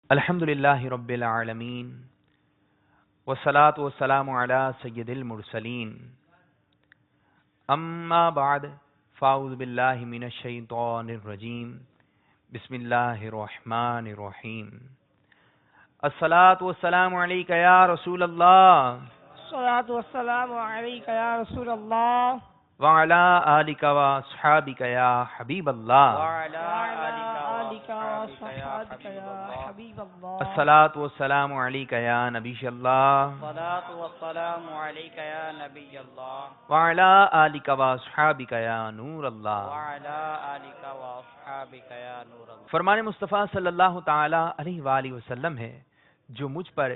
الحمدللہ رب العالمین والصلاة والسلام علی سید المرسلین اما بعد فاعوذ باللہ من الشیطان الرجیم بسم اللہ الرحمن الرحیم الصلاة والسلام علیک یا رسول اللہ الصلاة والسلام علیک یا رسول اللہ وعلی آلک واصحابک یا حبیب اللہ آلک وصحابک یا حبیب اللہ الصلاة والسلام علیک یا نبی اللہ الصلاة والسلام علیک یا نبی اللہ وعلی آلک واصحابک یا نور اللہ وعلی آلک واصحابک یا نور اللہ. فرمان مصطفیٰ صلی اللہ تعالی علیہ وآلہ وسلم ہے، جو مجھ پر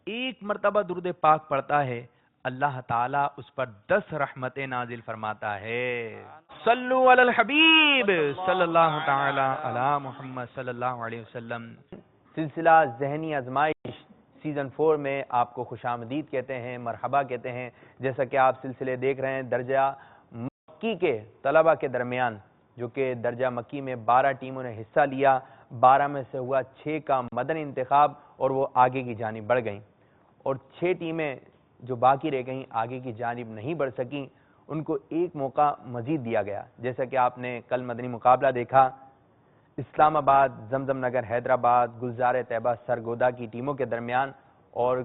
ایک مرتبہ درود پاک پڑھتا ہے اللہ تعالیٰ اس پر 10 رحمتیں نازل فرماتا ہے. صلو علی الحبیب صلی اللہ تعالی علی محمد صلی اللہ علیہ وسلم. سلسلہ ذہنی آزمائش سیزن 4 میں آپ کو خوش آمدید کہتے ہیں، مرحبا کہتے ہیں. جیسا کہ آپ سلسلے دیکھ رہے ہیں درجہ مکی کے طلبہ کے درمیان، جو کہ درجہ مکی میں 12 ٹیموں نے حصہ لیا، 12 میں سے ہوا 6 کا مدنی انتخاب اور وہ آگے کی جانب بڑھ گئیں، اور 6 ٹیمیں جو باقی رہ گئیں آگے کی جانب نہیں بڑھ سکیں، ان کو ایک موقع مزید دیا گیا. جیسا کہ آپ نے کل مدنی مقابلہ دیکھا، اسلام آباد، زمزم نگر حیدرآباد، گلزار طیبہ سرگودا کی ٹیموں کے درمیان، اور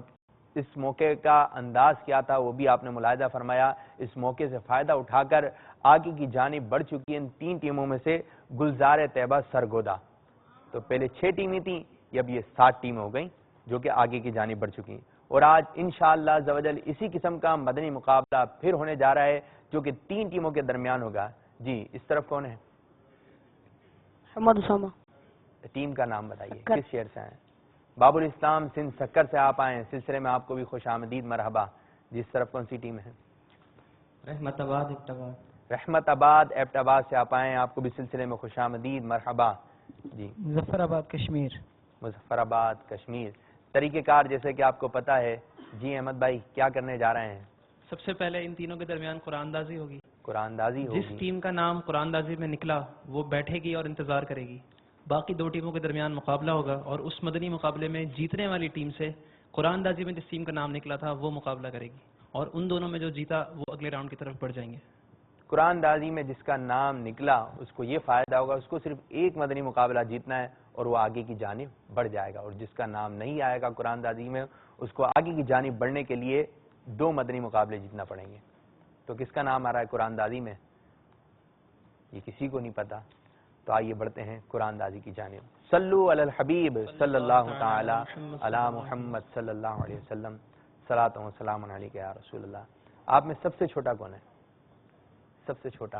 اس موقع کا انداز کیا تھا وہ بھی آپ نے ملاحظہ فرمایا. اس موقع سے فائدہ اٹھا کر آگے کی جانب بڑھ چکی ہیں 3 ٹیموں میں سے گلزار طیبہ سرگودا. تو پہلے 6 ٹیمیں تھیں، اب یہ 7 ٹیمیں ہو گئیں جو کہ آگے کی جانب بڑھ چکی ہیں. اور آج انشاءاللہ عزوجل اسی قسم کا مدنی مقابلہ پھر ہونے جا رہا ہے جو کہ 3 ٹیموں کے درمیان ہوگا. جی اس طرف کون ہے؟ محمد اسامہ. ٹیم کا نام بتائیے، کس شہر سے ہیں؟ باب الاسلام سندھ سکر سے آپ آئے ہیں. سلسلے میں آپ کو بھی خوش آمدید، مرحبا. جس طرف کون سی ٹیم ہے؟ رحمت آباد ایبٹ آباد. رحمت آباد ایبٹ آباد سے آپ آئے ہیں، آپ کو بھی سلسلے میں خوش آمدید، مرحبا. جی مظفر آباد کشمیر. مظفر آباد کشمیر. طریقہ کار جیسے کہ آپ کو پتا ہے. جی احمد بھائی کیا کرنے جا رہے ہیں؟ سب سے پہلے ان تینوں کے درمیان قرآن اندازی ہوگی. قرآن اندازی ہوگی. جس ٹیم کا نام قرآن اندازی میں نکلا وہ بیٹھے گی اور انتظار کرے گی. باقی 2 ٹیموں کے درمیان مقابلہ ہوگا اور اس مدنی مقابلے میں جیتنے والی ٹیم سے قرآن اندازی میں جس ٹیم کا نام نکلا تھا وہ مقابلہ کرے گی، اور ان دونوں میں جو جیتا وہ اگلے راؤنڈ کی طرف بڑھ جائیں گے. قرآن اندازی میں جس کا نام نکلا اس کو یہ فائدہ ہوگا، اس کو صرف ایک مدنی مقابلہ جیتنا ہے اور وہ آگے کی جانب بڑھ جائے گا. اور جس کا نام نہیں آئے گا قرآن اندازی میں اس کو آگے کی جانب بڑھنے کے لیے 2 مدنی مقابلے جیتنا پڑیں گے. تو کس کا نام آ رہا ہے قرآن اندازی میں؟ یہ کسی کو نہیں پتا. تو آئیے بڑھتے ہیں قرآن اندازی کی جانب. صلو علی الحبیب صلی اللہ تعالی علی محمد صلی اللہ علیہ وسلم. صلاۃ و سلام علیک یا رسول اللہ. آپ میں سب سے چھوٹا کون ہے؟ سب سے چھوٹا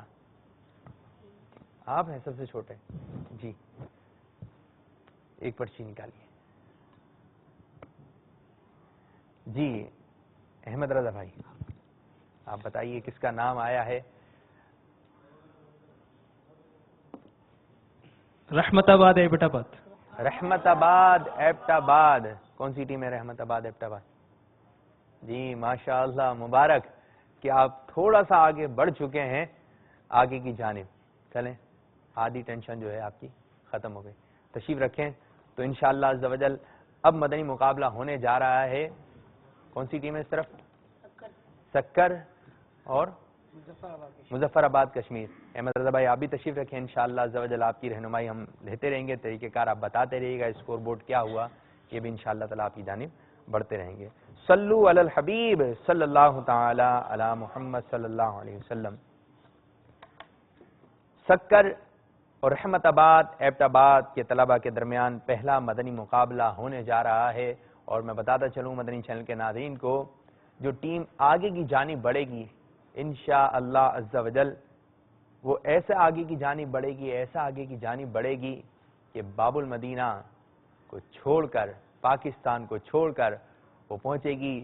آپ ہیں؟ سب سے چھوٹے؟ جی ایک پرچی نکالیے. جی احمد رضا بھائی آپ بتائیے کس کا نام آیا ہے؟ رحمت آباد ایبٹ آباد. رحمت آباد ایبٹ آباد. کون سی ٹیم ہے رحمت آباد ایبٹ آباد؟ جی ماشاءاللہ مبارک کہ آپ تھوڑا سا آگے بڑھ چکے ہیں آگے کی جانب. چلیں آدھی ٹینشن جو ہے آپ کی ختم ہو گئی. تشریف رکھیں. تو انشاءاللہ عزوجل اب مدنی مقابلہ ہونے جا رہا ہے. کون سی ٹیم ہے اس طرف؟ سکر اور مظفر آباد کشمیر. احمد رضا بھائی آپ بھی تشریف رکھیں. انشاءاللہ عزوجل آپ کی رہنمائی ہم لیتے رہیں گے. طریقہ کار آپ بتاتے رہیے گا. اسکور بورڈ کیا ہوا یہ بھی انشاءاللہ تعالی آپ کی جانب بڑھتے رہیں گے. صلو علی الحبیب صلی اللہ تعالی علی محمد صلی اللہ علیہ وسلم. سکر اور رحمت آباد ایبٹ آباد کے طلبہ کے درمیان پہلا مدنی مقابلہ ہونے جا رہا ہے. اور میں بتاتا چلوں مدنی چینل کے ناظرین کو، جو ٹیم آگے کی جانب بڑھے گی انشاءاللہ عز و جل وہ ایسا آگے کی جانب بڑھے گی، ایسا آگے کی جانب بڑھے گی کہ باب المدینہ کو چھوڑ کر، پاکستان کو چھوڑ کر وہ پہنچے گی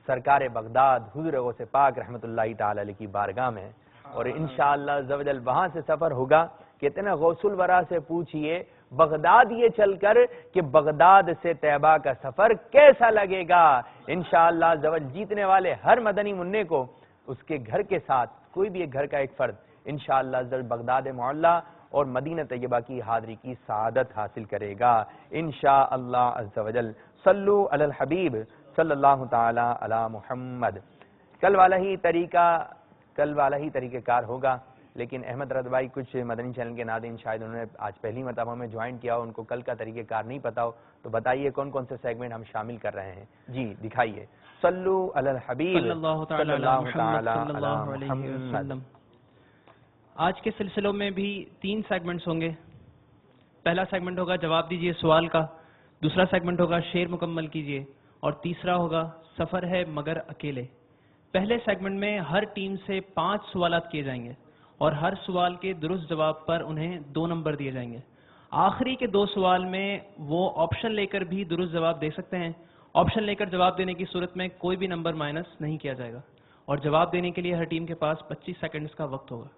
سرکار بغداد حضور غوث پاک رحمت اللہ تعالی علیہ کی بارگاہ میں. اور انشاءاللہ عز و جل وہاں سے سفر ہوگا. کہتے ہیں نا غوث الورا سے پوچھئے بغداد یہ چل کر کہ بغداد سے طیبہ کا سفر کیسا لگے گا. انشاءاللہ عز و جل جیتنے والے ہر مدنی منع کو اس کے گھر کے ساتھ، کوئی بھی ایک گھر کا ایک فرد انشاءاللہ عز و جل بغداد معلیٰ اور مدینہ طیبہ کی حاضری کی سعادت حاصل کرے گا انشاءاللہ عز و جل۔ صلو علی الحبیب صلی اللہ تعالی علی محمد۔ کل والا ہی طریقہ کار ہوگا، لیکن احمد رضا بھائی کچھ مدنی چینل کے ناظرین شاید انہوں نے آج پہلی مرتبہ میں جوائن کیا ہو، ان کو کل کا طریقہ کار نہیں پتا ہو، تو بتائیے کون کون سے سیگمنٹ ہم شامل کر رہے ہیں؟ جی دکھائیے۔ صلو علی الحبیب صلی اللہ تعالی علی محمد صلی اللہ علیہ وسلم۔ آج کے سلسلوں میں بھی 3 سیگمنٹس ہوں گے۔ پہلا سیگمنٹ ہوگا جواب دیجئے سوال کا، دوسرا سیگمنٹ ہوگا شعر مکمل کیجئے، اور تیسرا ہوگا سفر ہے مگر اکیلے۔ پہلے سیگمنٹ میں ہر ٹیم سے 5 سوالات کیے جائیں گے اور ہر سوال کے درست جواب پر انہیں 2 نمبر دیے جائیں گے۔ آخری کے 2 سوال میں وہ آپشن لے کر بھی درست جواب دے سکتے ہیں۔ آپشن لے کر جواب دینے کی صورت میں کوئی بھی نمبر مائنس نہیں کیا جائے گا، اور جواب دینے کے لیے ہر ٹیم کے پاس 25 سیکنڈز کا وقت ہوگا۔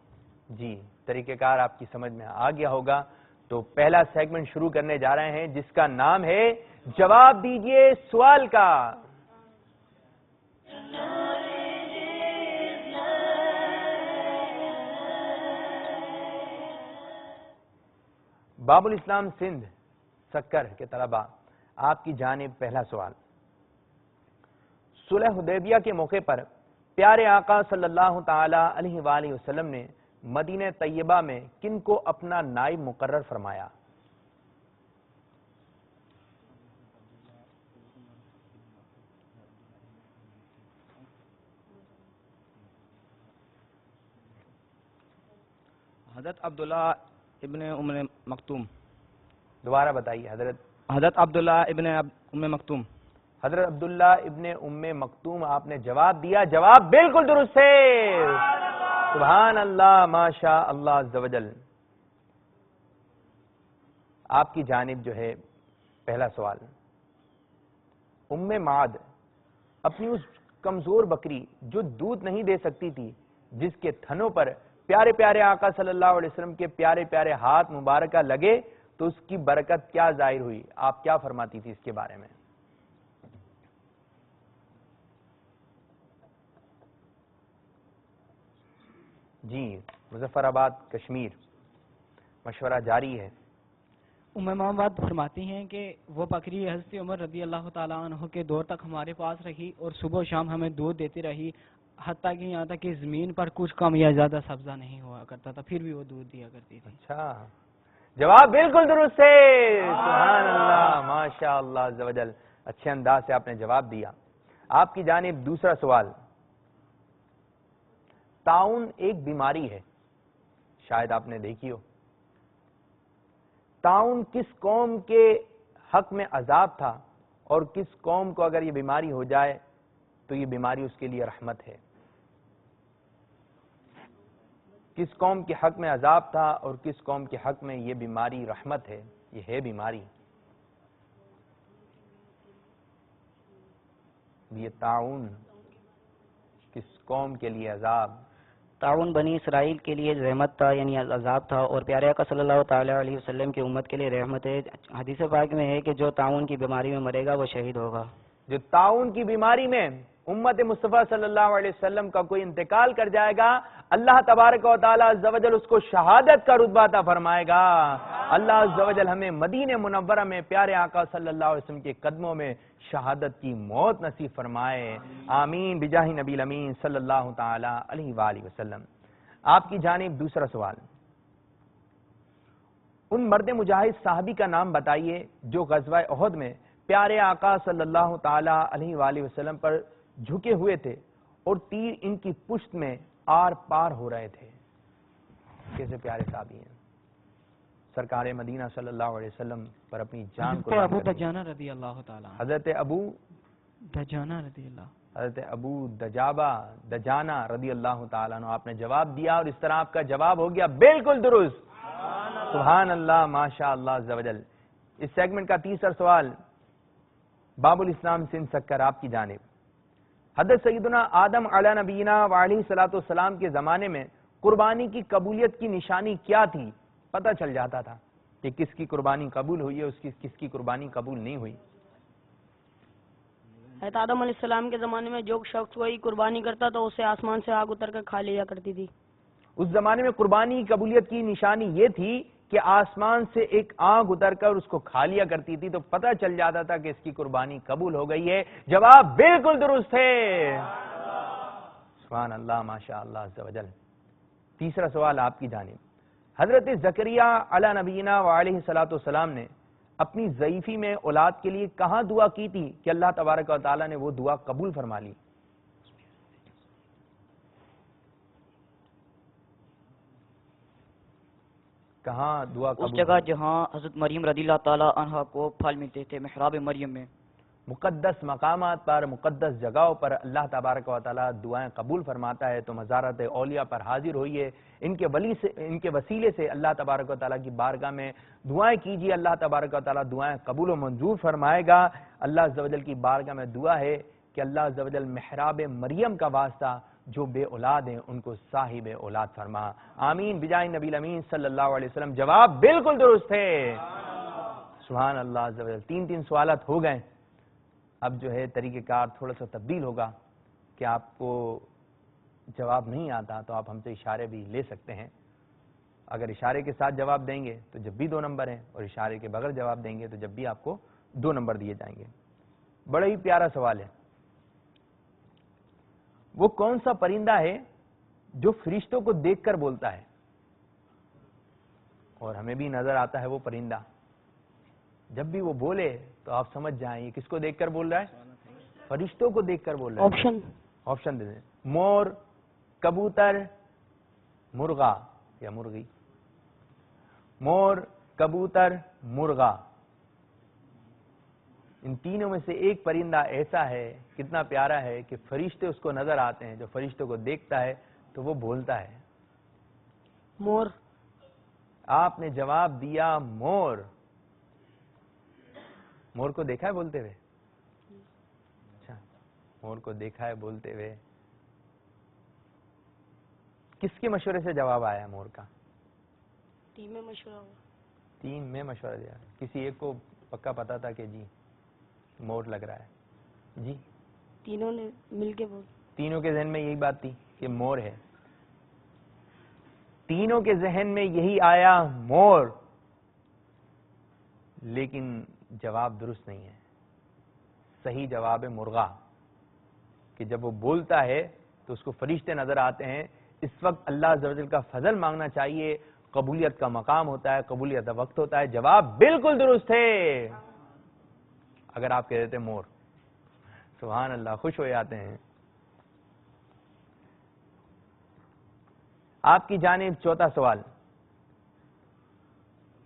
جی طریقہ کار آپ کی سمجھ میں آ گیا ہوگا، تو پہلا سیگمنٹ شروع کرنے جا رہے ہیں جس کا نام ہے جواب دیجئے سوال کا۔ باب الاسلام سندھ سکر کے طلباء، آپ کی جانب پہلا سوال۔ صلح حدیبیہ کے موقع پر پیارے آقا صلی اللہ تعالی علیہ وآلہ وسلم نے مدینہ طیبہ میں کن کو اپنا نائب مقرر فرمایا؟ حضرت عبداللہ ابن ام مکتوم۔ دوبارہ بتائیے۔ حضرت عبداللہ ابن ام مکتوم۔ حضرت عبداللہ ابن ام مکتوم، آپ نے جواب دیا، جواب بالکل درست ہے۔ سبحان اللہ، ماشاء اللہ عز و جل۔ آپ کی جانب جو ہے پہلا سوال۔ ام معد اپنی اس کمزور بکری جو دودھ نہیں دے سکتی تھی، جس کے تھنوں پر پیارے پیارے آقا صلی اللہ علیہ وسلم کے پیارے پیارے ہاتھ مبارکہ لگے تو اس کی برکت کیا ظاہر ہوئی؟ آپ کیا فرماتی تھی اس کے بارے میں؟ جی مظفر آباد کشمیر، مشورہ جاری ہے۔ ام محمد فرماتی ہیں کہ وہ بکری حضرت عمر رضی اللہ تعالیٰ عنہ کے دور تک ہمارے پاس رہی اور صبح و شام ہمیں دودھ دیتی رہی، حتیٰ کہ یہاں تک کہ زمین پر کچھ کم یا زیادہ سبزہ نہیں ہوا کرتا تھا، پھر بھی وہ دودھ دیا کرتی تھی۔ اچھا، جواب بالکل درست ہے۔ سبحان اللہ، ماشاء اللہ عز و جل، اچھے انداز سے آپ نے جواب دیا۔ آپ کی جانب دوسرا سوال۔ طاعون ایک بیماری ہے، شاید آپ نے دیکھی ہو۔ طاعون کس قوم کے حق میں عذاب تھا، اور کس قوم کو اگر یہ بیماری ہو جائے تو یہ بیماری اس کے لیے رحمت ہے؟ کس قوم کے حق میں عذاب تھا اور کس قوم کے حق میں یہ بیماری رحمت ہے؟ یہ ہے بیماری، یہ طاعون کس قوم کے لیے عذاب؟ طاعون بنی اسرائیل کے لیے رحمت تھا، یعنی عذاب تھا، اور پیارے آقا صلی اللہ تعالی علیہ وسلم کی امت کے لیے رحمت ہے۔ حدیث پاک میں ہے کہ جو طاعون کی بیماری میں مرے گا وہ شہید ہوگا۔ جو طاعون کی بیماری میں امت مصطفیٰ صلی اللہ علیہ وسلم کا کوئی انتقال کر جائے گا، اللہ تبارک و تعالی عز و جل اس کو شہادت کا رتبہ عطا فرمائے گا۔ اللہ عز و جل ہمیں مدینہ منورہ میں پیارے آقا صلی اللہ علیہ وسلم کے قدموں میں شہادت کی موت نصیب فرمائے، آمین بجاہ نبی الامین صلی اللہ تعالی علیہ وآلہ وسلم۔ آپ کی جانب دوسرا سوال۔ ان مرد مجاہد صحابی کا نام بتائیے جو غزوہ احد میں پیارے آقا صلی اللہ تعالی علیہ وآلہ وسلم پر جھکے ہوئے تھے اور تیر ان کی پشت میں آر پار ہو رہے تھے۔ کیسے پیارے صحابی ہیں، سرکار مدینہ صلی اللہ علیہ وسلم پر اپنی جان کو ابو دجانہ رضی اللہ تعالیٰ، حضرت ابو دجانہ رضی اللہ، حضرت ابو دجانہ رضی اللہ تعالیٰ عنہ۔ آپ نے جواب دیا اور اس طرح آپ کا جواب ہو گیا بالکل درست۔ سبحان اللہ، ماشاء اللہ عز و جل۔ اس سیگمنٹ کا تیسرا سوال باب الاسلام سندھ سکر، آپ کی جانب۔ حضرت سیدنا آدم علیہ نبینا وعلیہ الصلوۃ والسلام کے زمانے میں قربانی کی قبولیت کی نشانی کیا تھی؟ پتہ چل جاتا تھا کہ کس کی قربانی قبول ہوئی ہے، کس کی قربانی قبول نہیں ہوئی۔ حضرت آدم علیہ السلام کے زمانے میں جو شخص کوئی قربانی کرتا تو اسے آسمان سے آگ اتر کر کھا لیا کرتی تھی۔ اس زمانے میں قربانی کی قبولیت کی نشانی یہ تھی کہ آسمان سے ایک آنکھ اتر کر اس کو کھا لیا کرتی تھی تو پتہ چل جاتا تھا کہ اس کی قربانی قبول ہو گئی ہے. جواب بالکل درست ہے. سبحان اللہ، ماشاء اللہ عز و جل. تیسرا سوال آپ کی جانب. حضرت زکریا علی نبینا وعلیہ الصلوۃ والسلام نے اپنی ضعیفی میں اولاد کے لیے کہاں دعا کی تھی کہ اللہ تبارک و تعالیٰ نے وہ دعا قبول فرما لی؟ کہاں دعا قبول؟ اس جگہ جہاں حضرت مریم رضی اللہ تعالیٰ عنہ کو پھل ملتے تھے، محراب مریم میں. مقدس مقامات پر، مقدس جگہوں پر اللہ تبارک و تعالیٰ دعائیں قبول فرماتا ہے. تو مزارات اولیاء پر حاضر ہوئیے، ان کے وسیلے سے اللہ تبارک و تعالیٰ کی بارگاہ میں دعائیں کیجیے. اللہ تبارک و تعالیٰ دعائیں قبول و منظور فرمائے گا. اللہ عز و جل کی بارگاہ میں دعا ہے کہ اللہ عز و جل محراب مریم کا واسطہ جو بے اولاد ہیں ان کو صاحب اولاد فرما. آمین بجائے نبی الامین صلی اللہ علیہ وسلم. جواب بالکل درست ہے. سبحان اللہ عز و جل. تین سوالات ہو گئے. اب جو ہے طریقہ کار تھوڑا سا تبدیل ہوگا کہ آپ کو جواب نہیں آتا تو آپ ہم سے اشارے بھی لے سکتے ہیں. اگر اشارے کے ساتھ جواب دیں گے تو جب بھی 2 نمبر ہیں، اور اشارے کے بغیر جواب دیں گے تو جب بھی آپ کو 2 نمبر دیے جائیں گے. بڑا ہی پیارا سوال ہے. وہ کون سا پرندہ ہے جو فرشتوں کو دیکھ کر بولتا ہے؟ اور ہمیں بھی نظر آتا ہے وہ پرندہ. جب بھی وہ بولے تو آپ سمجھ جائیں یہ کس کو دیکھ کر بول رہا ہے؟ فرشتوں کو دیکھ کر بول رہا ہے. آپشن دے دیں. مور، کبوتر، مرغا یا مرغی. مور، کبوتر، مرغا. ان تینوں میں سے ایک پرندہ ایسا ہے، کتنا پیارا ہے کہ فرشتے اس کو نظر آتے ہیں. جو فرشتوں کو دیکھتا ہے تو وہ بولتا ہے. مور. آپ نے جواب دیا مور. مور کو دیکھا ہے بولتے ہوئے؟ اچھا، مور کو دیکھا ہے بولتے ہوئے. کس کے مشورے سے جواب آیا مور کا؟ ٹیم میں مشورہ ہوا. ٹیم میں مشورہ دیا. کسی ایک کو پکا پتا تھا کہ جی مور لگ رہا ہے؟ جی تینوں نے مل کے بول. تینوں کے ذہن میں یہی بات تھی کہ مور ہے. تینوں کے ذہن میں یہی آیا مور، لیکن جواب درست نہیں ہے. صحیح جواب ہے مرغا. کہ جب وہ بولتا ہے تو اس کو فرشتے نظر آتے ہیں. اس وقت اللہ عز و جل کا فضل مانگنا چاہیے. قبولیت کا مقام ہوتا ہے، قبولیت کا وقت ہوتا ہے. جواب بالکل درست ہے. اگر آپ کہہ دیتے مور، سبحان اللہ، خوش ہو جاتے ہیں. آپ کی جانب چوتھا سوال.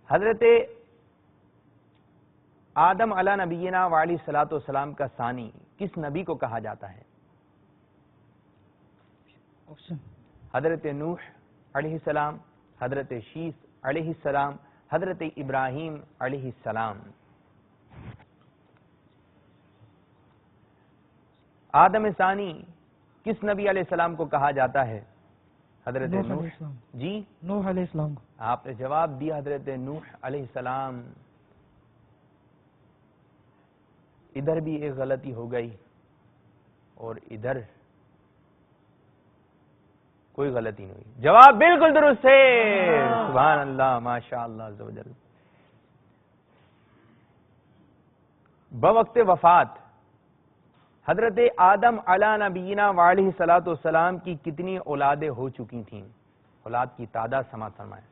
حضرت آدم علی نبینا وعلیہ الصلوۃ والسلام کا ثانی کس نبی کو کہا جاتا ہے؟ حضرت نوح علیہ السلام، حضرت شیس علیہ السلام، حضرت ابراہیم علیہ السلام. آدم ثانی کس نبی علیہ السلام کو کہا جاتا ہے؟ حضرت نوح. جی نوح علیہ السلام. آپ نے جواب دیا حضرت نوح علیہ السلام. ادھر بھی ایک غلطی ہو گئی اور ادھر کوئی غلطی نہیں ہوئی. جواب بالکل درست ہے. سبحان اللہ، ماشاء اللہ عز و جل. بوقت وفات حضرت آدم علی نبینا وعلیہ الصلوۃ والسلام کی کتنی اولادیں ہو چکی تھیں؟ اولاد کی تعداد سماعت فرمائیں.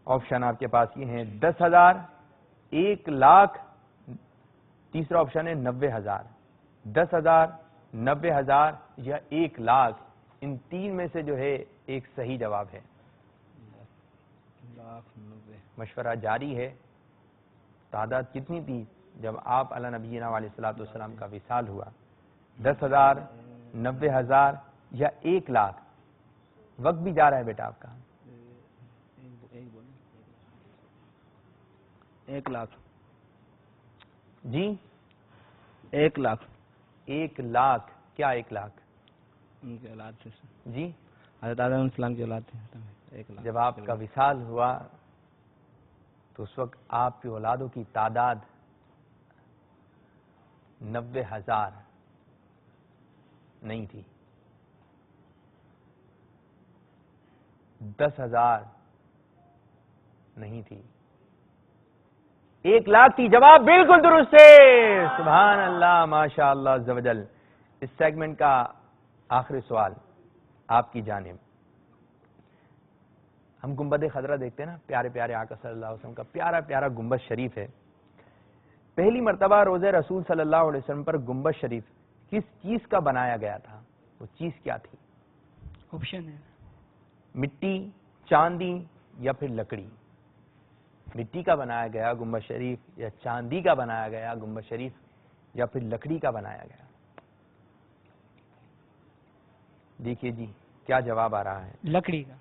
آپشن آپ کے پاس یہ ہیں: 10,000، 1,00,000، تیسرا آپشن ہے 90,000. 10,000، 90,000 یا 1,00,000. ان تین میں سے جو ہے ایک صحیح جواب ہے. مشورہ جاری ہے. تعداد کتنی تھی جب آپ علی نبینا علیہ الصلوۃ والسلام کا وصال ہوا؟ 10,000، 90,000 یا 1,00,000. وقت بھی جا رہا ہے بیٹا آپ کا. 1,00,000. جی 1,00,000. 1,00,000. کیا 1,00,000؟ ان کی اولاد سے. جی حضرت آدم علیہ السلام کی اولاد تھی. 1,00,000. جب آپ کا وصال ہوا تو اس وقت آپ کی اولادوں کی تعداد 90,000 نہیں تھی. 10,000 نہیں تھی، 1,00,000 تھی. جواب بالکل درست ہے. سبحان اللہ، ماشاء اللہ عز و جل. اس سیگمنٹ کا آخری سوال آپ کی جانب. ہم گنبد خضرا دیکھتے ہیں نا، پیارے پیارے آقا صلی اللہ علیہ وسلم کا پیارا پیارا گنبد شریف ہے. پہلی مرتبہ روزے رسول صلی اللہ علیہ وسلم پر گنبد شریف کس چیز کا بنایا گیا تھا؟ وہ چیز کیا تھی؟ آپشن ہے مٹی، چاندی یا پھر لکڑی؟ مٹی کا بنایا گیا گنبد شریف، یا چاندی کا بنایا گیا گنبد شریف، یا پھر لکڑی کا بنایا گیا؟ دیکھیے جی کیا جواب آ رہا ہے. لکڑی کا.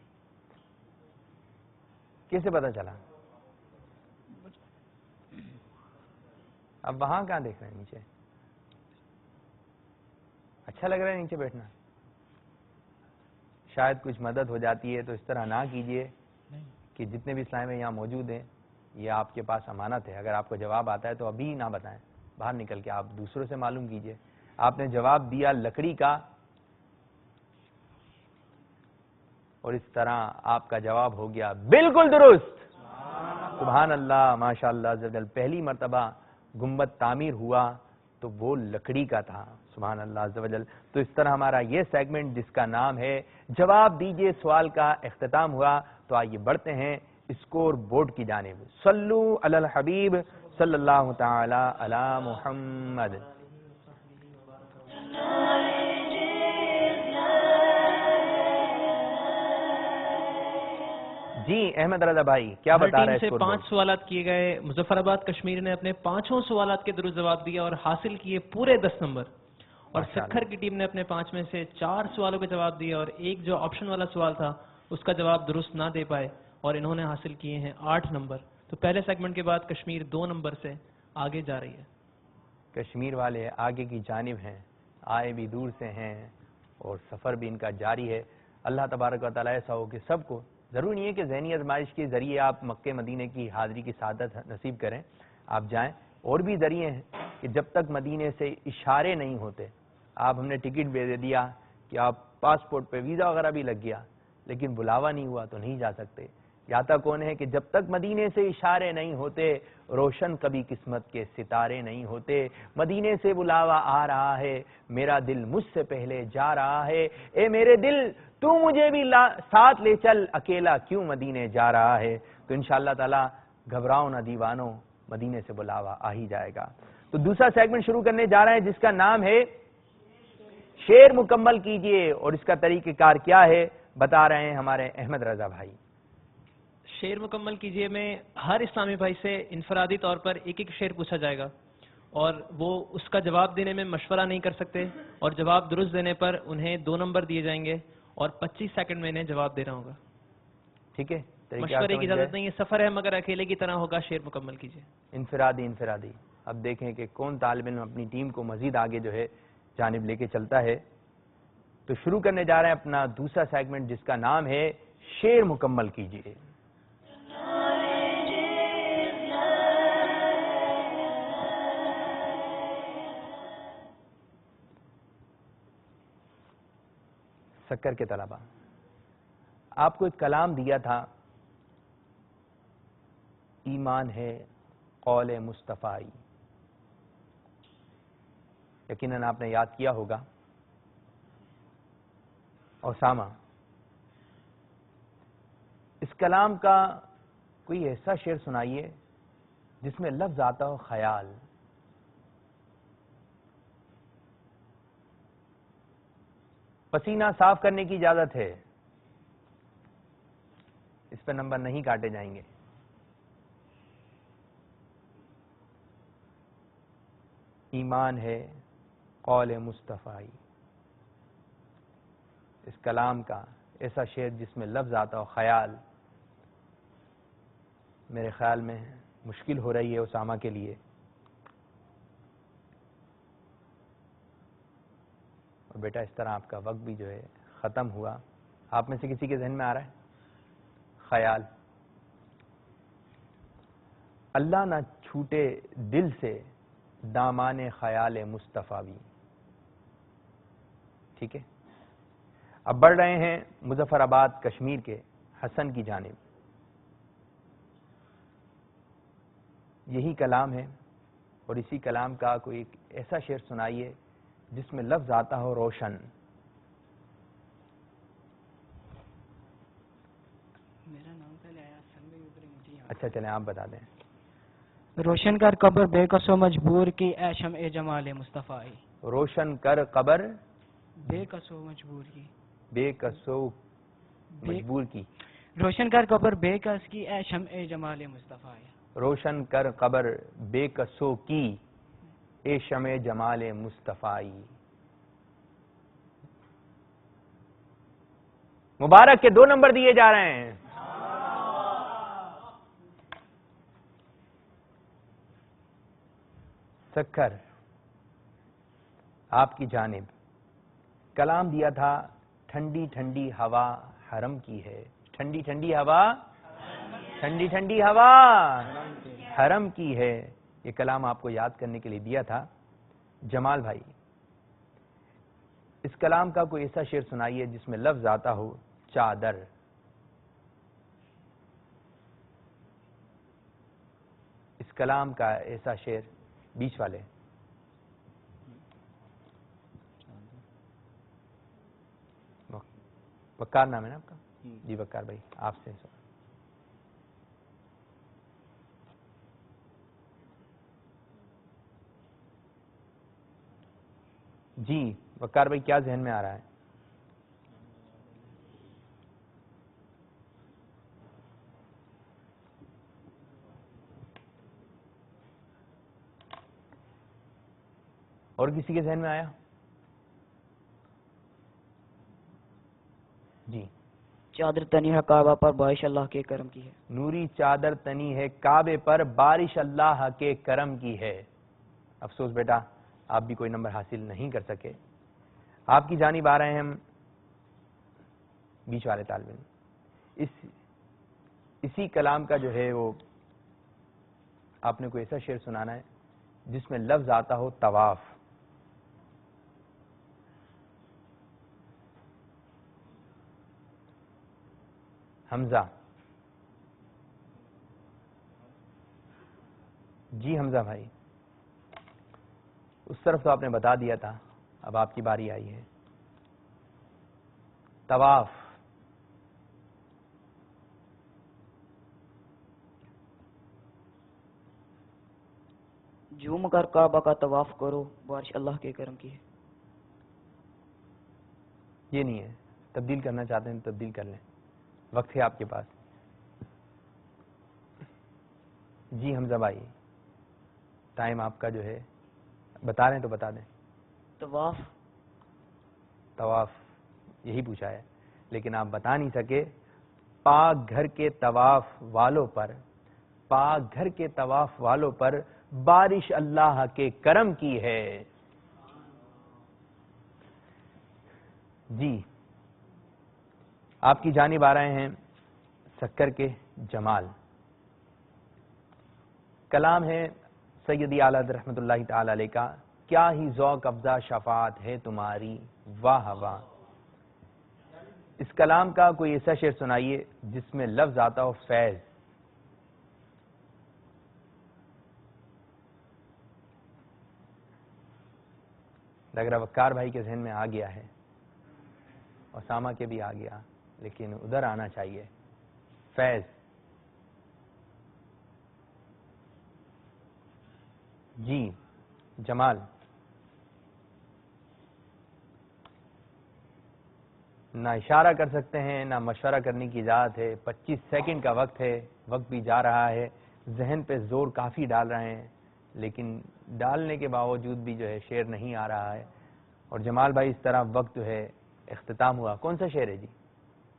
کیسے پتا چلا؟ اب وہاں کہاں دیکھ رہے ہیں؟ نیچے اچھا لگ رہا ہے نیچے بیٹھنا؟ شاید کچھ مدد ہو جاتی ہے تو اس طرح نہ کیجئے کہ جتنے بھی اسلام میں یہاں موجود ہیں یہ آپ کے پاس امانت ہے. اگر آپ کو جواب آتا ہے تو ابھی نہ بتائیں، باہر نکل کے آپ دوسروں سے معلوم کیجئے. آپ نے جواب دیا لکڑی کا، اور اس طرح آپ کا جواب ہو گیا بالکل درست. سبحان اللہ، ماشاء اللہ عز و جل. پہلی مرتبہ گنبد تعمیر ہوا تو وہ لکڑی کا تھا. سبحان اللہ عز و جل. تو اس طرح ہمارا یہ سیگمنٹ جس کا نام ہے جواب دیجئے سوال کا اختتام ہوا. تو آئیے بڑھتے ہیں اسکور بورڈ کی جانب. صلو علی الحبیب صلی اللہ تعالی علی محمد. جی احمد رضا بھائی کیا ہر بتا ٹیم رہے سے ہیں؟ 5 سوالات کیے گئے. مظفر آباد کشمیر نے اپنے 5 سوالات کے درست جواب دیا اور حاصل کیے پورے 10 نمبر. اور سکھر کی ٹیم نے اپنے 5 میں سے 4 سوالوں کے جواب دیے اور ایک جو آپشن والا سوال تھا اس کا جواب درست نہ دے پائے اور انہوں نے حاصل کیے ہیں 8 نمبر. تو پہلے سیگمنٹ کے بعد کشمیر 2 نمبر سے آگے جا رہی ہے. کشمیر والے آگے کی جانب ہیں، آئے بھی دور سے ہیں اور سفر بھی ان کا جاری ہے. اللہ تبارک و تعالیٰ ایسا ہو کہ سب کو، ضروری نہیں ہے کہ ذہنی آزمائش کے ذریعے آپ مکہ مدینے کی حاضری کی سعادت نصیب کریں، آپ جائیں. اور بھی ذریعے ہیں کہ جب تک مدینے سے اشارے نہیں ہوتے، آپ ہم نے ٹکٹ بھی دے دیا کہ آپ پاسپورٹ پہ ویزا وغیرہ بھی لگ گیا لیکن بلاوا نہیں ہوا تو نہیں جا سکتے. جاتا کون ہے کہ جب تک مدینے سے اشارے نہیں ہوتے روشن کبھی قسمت کے ستارے نہیں ہوتے. مدینے سے بلاوا آ رہا ہے، میرا دل مجھ سے پہلے جا رہا ہے. اے میرے دل تو مجھے بھی ساتھ لے چل، اکیلا کیوں مدینے جا رہا ہے. تو انشاءاللہ تعالی گھبراؤ نہ دیوانوں، مدینے سے بلاوا آ ہی جائے گا. تو دوسرا سیگمنٹ شروع کرنے جا رہے ہیں جس کا نام ہے شعر مکمل کیجئے. اور اس کا طریقہ کار کیا ہے بتا رہے ہیں ہمارے احمد رضا بھائی. شعر مکمل کیجئے میں ہر اسلامی بھائی سے انفرادی طور پر ایک ایک شعر پوچھا جائے گا اور وہ اس کا جواب دینے میں مشورہ نہیں کر سکتے اور جواب درست دینے پر انہیں 2 نمبر دیے جائیں گے اور 25 سیکنڈ میں انہیں جواب دینا ہوگا. ٹھیک ہے، مشورے کی اجازت نہیں ہے، سفر ہے مگر اکیلے کی طرح ہوگا. شعر مکمل کیجئے. انفرادی. اب دیکھیں کہ کون طالب علم اپنی ٹیم کو مزید آگے جو ہے جانب لے کے چلتا ہے. تو شروع کرنے جا رہے ہیں اپنا دوسرا سیگمنٹ جس کا نام ہے شعر مکمل کیجئے. سکر کے طلبہ، آپ کو ایک کلام دیا تھا، ایمان ہے قول مصطفی. یقیناً آپ نے یاد کیا ہوگا. اسامہ، اس کلام کا کوئی ایسا شعر سنائیے جس میں لفظ آتا ہو خیال. پسینہ صاف کرنے کی اجازت ہے، اس پہ نمبر نہیں کاٹے جائیں گے. ایمان ہے قول مصطفی، اس کلام کا ایسا شعر جس میں لفظ آتا ہو خیال. میرے خیال میں مشکل ہو رہی ہے اسامہ کے لیے. اور بیٹا اس طرح آپ کا وقت بھی جو ہے ختم ہوا. آپ میں سے کسی کے ذہن میں آ رہا ہے خیال؟ اللہ نہ چھوٹے دل سے دامان خیال مصطفی بھی. ٹھیک ہے، اب بڑھ رہے ہیں مظفر آباد کشمیر کے حسن کی جانب. یہی کلام ہے اور اسی کلام کا کوئی ایک ایسا شعر سنائیے جس میں لفظ آتا ہو روشن. میرا نام پہلے آیا حسن بھائی اوپر مجھے یاد. اچھا چلیں آپ بتا دیں. روشن کر قبر بے کس و مجبور کی اے شمع جمال مصطفی. روشن کر قبر بے کس و مجبور کی. بے کسو مجبور کی. روشن کر قبر بے کس کی اے شمع جمال مصطفی. روشن کر قبر بے کسو کی اے شمع جمال مصطفی. مبارک کے 2 نمبر دیے جا رہے ہیں. سکھر آپ کی جانب کلام دیا تھا ٹھنڈی ٹھنڈی ہوا حرم کی ہے. ٹھنڈی ٹھنڈی ہوا، ٹھنڈی ٹھنڈی ہوا حرم کی ہے. یہ کلام آپ کو یاد کرنے کے لیے دیا تھا. جمال بھائی اس کلام کا کوئی ایسا شعر سنائیے جس میں لفظ آتا ہو چادر. اس کلام کا ایسا شعر بیچ والے. وقار نام ہے نا آپ کا؟ جی وقار بھائی آپ سے سو. جی وقار بھائی کیا ذہن میں آ رہا ہے؟ اور کسی کے ذہن میں آیا؟ جی. چادر تنی ہے کعبہ پر بارش اللہ کے کرم کی ہے. نوری چادر تنی ہے کعبے پر بارش اللہ کے کرم کی ہے. افسوس بیٹا آپ بھی کوئی نمبر حاصل نہیں کر سکے. آپ کی جانب آ رہے ہیں ہم بیچ والے طالب علم. اسی کلام کا جو ہے وہ آپ نے کوئی ایسا شعر سنانا ہے جس میں لفظ آتا ہو طواف. حمزہ. جی حمزہ بھائی اس طرف تو آپ نے بتا دیا تھا، اب آپ کی باری آئی ہے. طواف. جھوم کر کعبہ کا طواف کرو بارش اللہ کے کرم کی ہے. یہ نہیں ہے، تبدیل کرنا چاہتے ہیں تو تبدیل کر لیں، وقت ہے آپ کے پاس. جی حمزہ بھائی ٹائم آپ کا جو ہے بتا رہے ہیں تو بتا دیں. طواف. طواف یہی پوچھا ہے لیکن آپ بتا نہیں سکے. پاک گھر کے طواف والوں پر، پاک گھر کے طواف والوں پر بارش اللہ کے کرم کی ہے. جی آپ کی جانب آ رہے ہیں سکر کے جمال. کلام ہے سیدی اعلی حضرت رحمۃ اللہ تعالی علیہ کا. کیا ہی ذوق افزا شفاعت ہے تمہاری واہ واہ. اس کلام کا کوئی ایسا شعر سنائیے جس میں لفظ آتا ہو فیض. لگ رہا وقار بھائی کے ذہن میں آ گیا ہے، اسامہ کے بھی آ گیا، لیکن ادھر آنا چاہیے. فیض. جی جمال. نہ اشارہ کر سکتے ہیں نہ مشورہ کرنے کی اجازت ہے. 25 سیکنڈ کا وقت ہے، وقت بھی جا رہا ہے. ذہن پہ زور کافی ڈال رہے ہیں لیکن ڈالنے کے باوجود بھی جو ہے شعر نہیں آ رہا ہے. اور جمال بھائی اس طرح وقت جو ہے اختتام ہوا. کون سا شعر ہے جی؟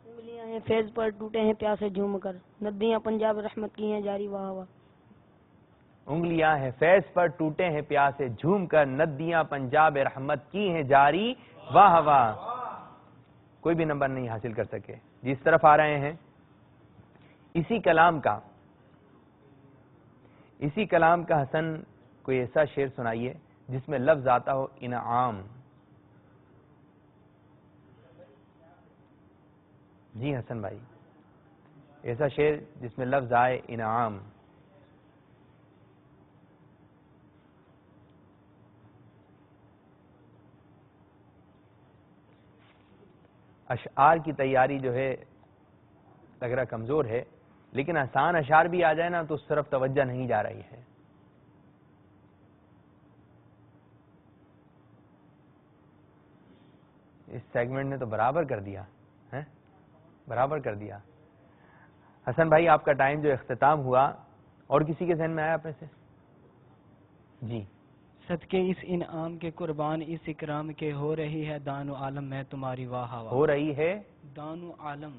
انگلیاں ہیں فیض پر ٹوٹے ہیں پیاسے جھوم کر ندیاں پنجاب رحمت کی ہیں جاری واہ واہ. انگلیاں ہیں فیض پر ٹوٹے ہیں پیاسے جھوم کر ندیاں پنجاب رحمت کی ہیں جاری واہ واہ. کوئی بھی نمبر نہیں حاصل کر سکے. جس طرف آ رہے ہیں اسی کلام کا حسن کوئی ایسا شعر سنائیے جس میں لفظ آتا ہو انعام. جی حسن بھائی. ایسا شعر جس میں لفظ آئے انعام. اشعار کی تیاری جو ہے لگ رہا کمزور ہے، لیکن آسان اشعار بھی آ جائے نا تو اس طرف توجہ نہیں جا رہی ہے. اس سیگمنٹ نے تو برابر کر دیا ہے، برابر کر دیا. حسن بھائی آپ کا ٹائم جو اختتام ہوا، اور کسی کے ذہن میں آیا آپ میں سے؟ جی. صدقے اس انعام کے قربان اس اکرام کے ہو رہی ہے دان و عالم میں تمہاری واہ واہ. ہو رہی ہے دان و عالم،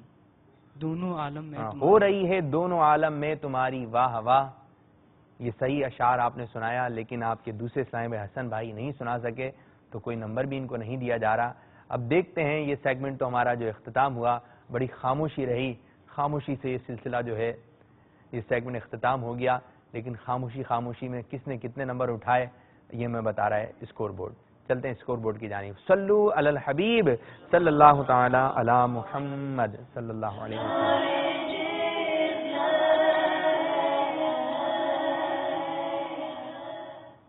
دونوں عالم میں ہو رہی ہے دونوں عالم میں تمہاری واہ واہ. یہ صحیح اشعار آپ نے سنایا، لیکن آپ کے دوسرے صاحب حسن بھائی نہیں سنا سکے تو کوئی نمبر بھی ان کو نہیں دیا جا رہا. اب دیکھتے ہیں، یہ سیگمنٹ تو ہمارا جو اختتام ہوا بڑی خاموشی رہی، خاموشی سے یہ سلسلہ جو ہے یہ سیگمنٹ اختتام ہو گیا، لیکن خاموشی میں کس نے کتنے نمبر اٹھائے یہ میں بتا رہا ہے اسکور بورڈ. چلتے ہیں اسکور بورڈ کی جانب. صلو علی الحبیب صلی اللہ تعالی علی محمد صلی اللہ علیہ وسلم.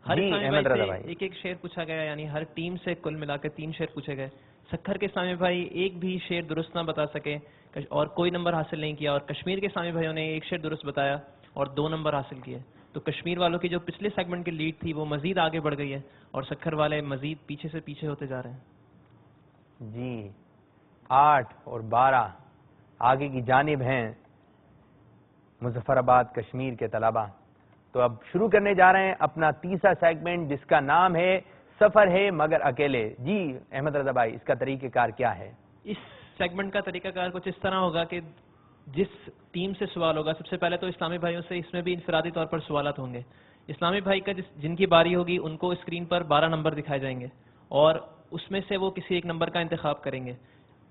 ہر جی اسلامی احمد رضا بھائی بھائی. سے ایک ایک شعر پوچھا گیا، یعنی ہر ٹیم سے کل ملا کے 3 شعر پوچھے گئے. سکھر کے اسلامی بھائی ایک بھی شعر درست نہ بتا سکے اور کوئی نمبر حاصل نہیں کیا، اور کشمیر کے اسلامی بھائیوں نے ایک شعر درست بتایا اور 2 نمبر حاصل کیے. تو کشمیر والوں کی جو پچھلے سیگمنٹ کی لیڈ تھی وہ مزید آگے بڑھ گئی ہے، اور سکھر والے مزید پیچھے سے پیچھے ہوتے جا رہے ہیں. جی 8 اور 12 آگے کی جانب ہیں مظفر آباد کشمیر کے طلبہ. تو اب شروع کرنے جا رہے ہیں اپنا تیسرا سیگمنٹ جس کا نام ہے سفر ہے مگر اکیلے. جی احمد رضا بھائی، اس کا طریقہ کار کیا ہے؟ اس سیگمنٹ کا طریقہ کار کچھ اس طرح ہوگا کہ جس ٹیم سے سوال ہوگا، سب سے پہلے تو اسلامی بھائیوں سے اس میں بھی انفرادی طور پر سوالات ہوں گے. اسلامی بھائی کا جن کی باری ہوگی ان کو اسکرین پر 12 نمبر دکھائے جائیں گے، اور اس میں سے وہ کسی ایک نمبر کا انتخاب کریں گے.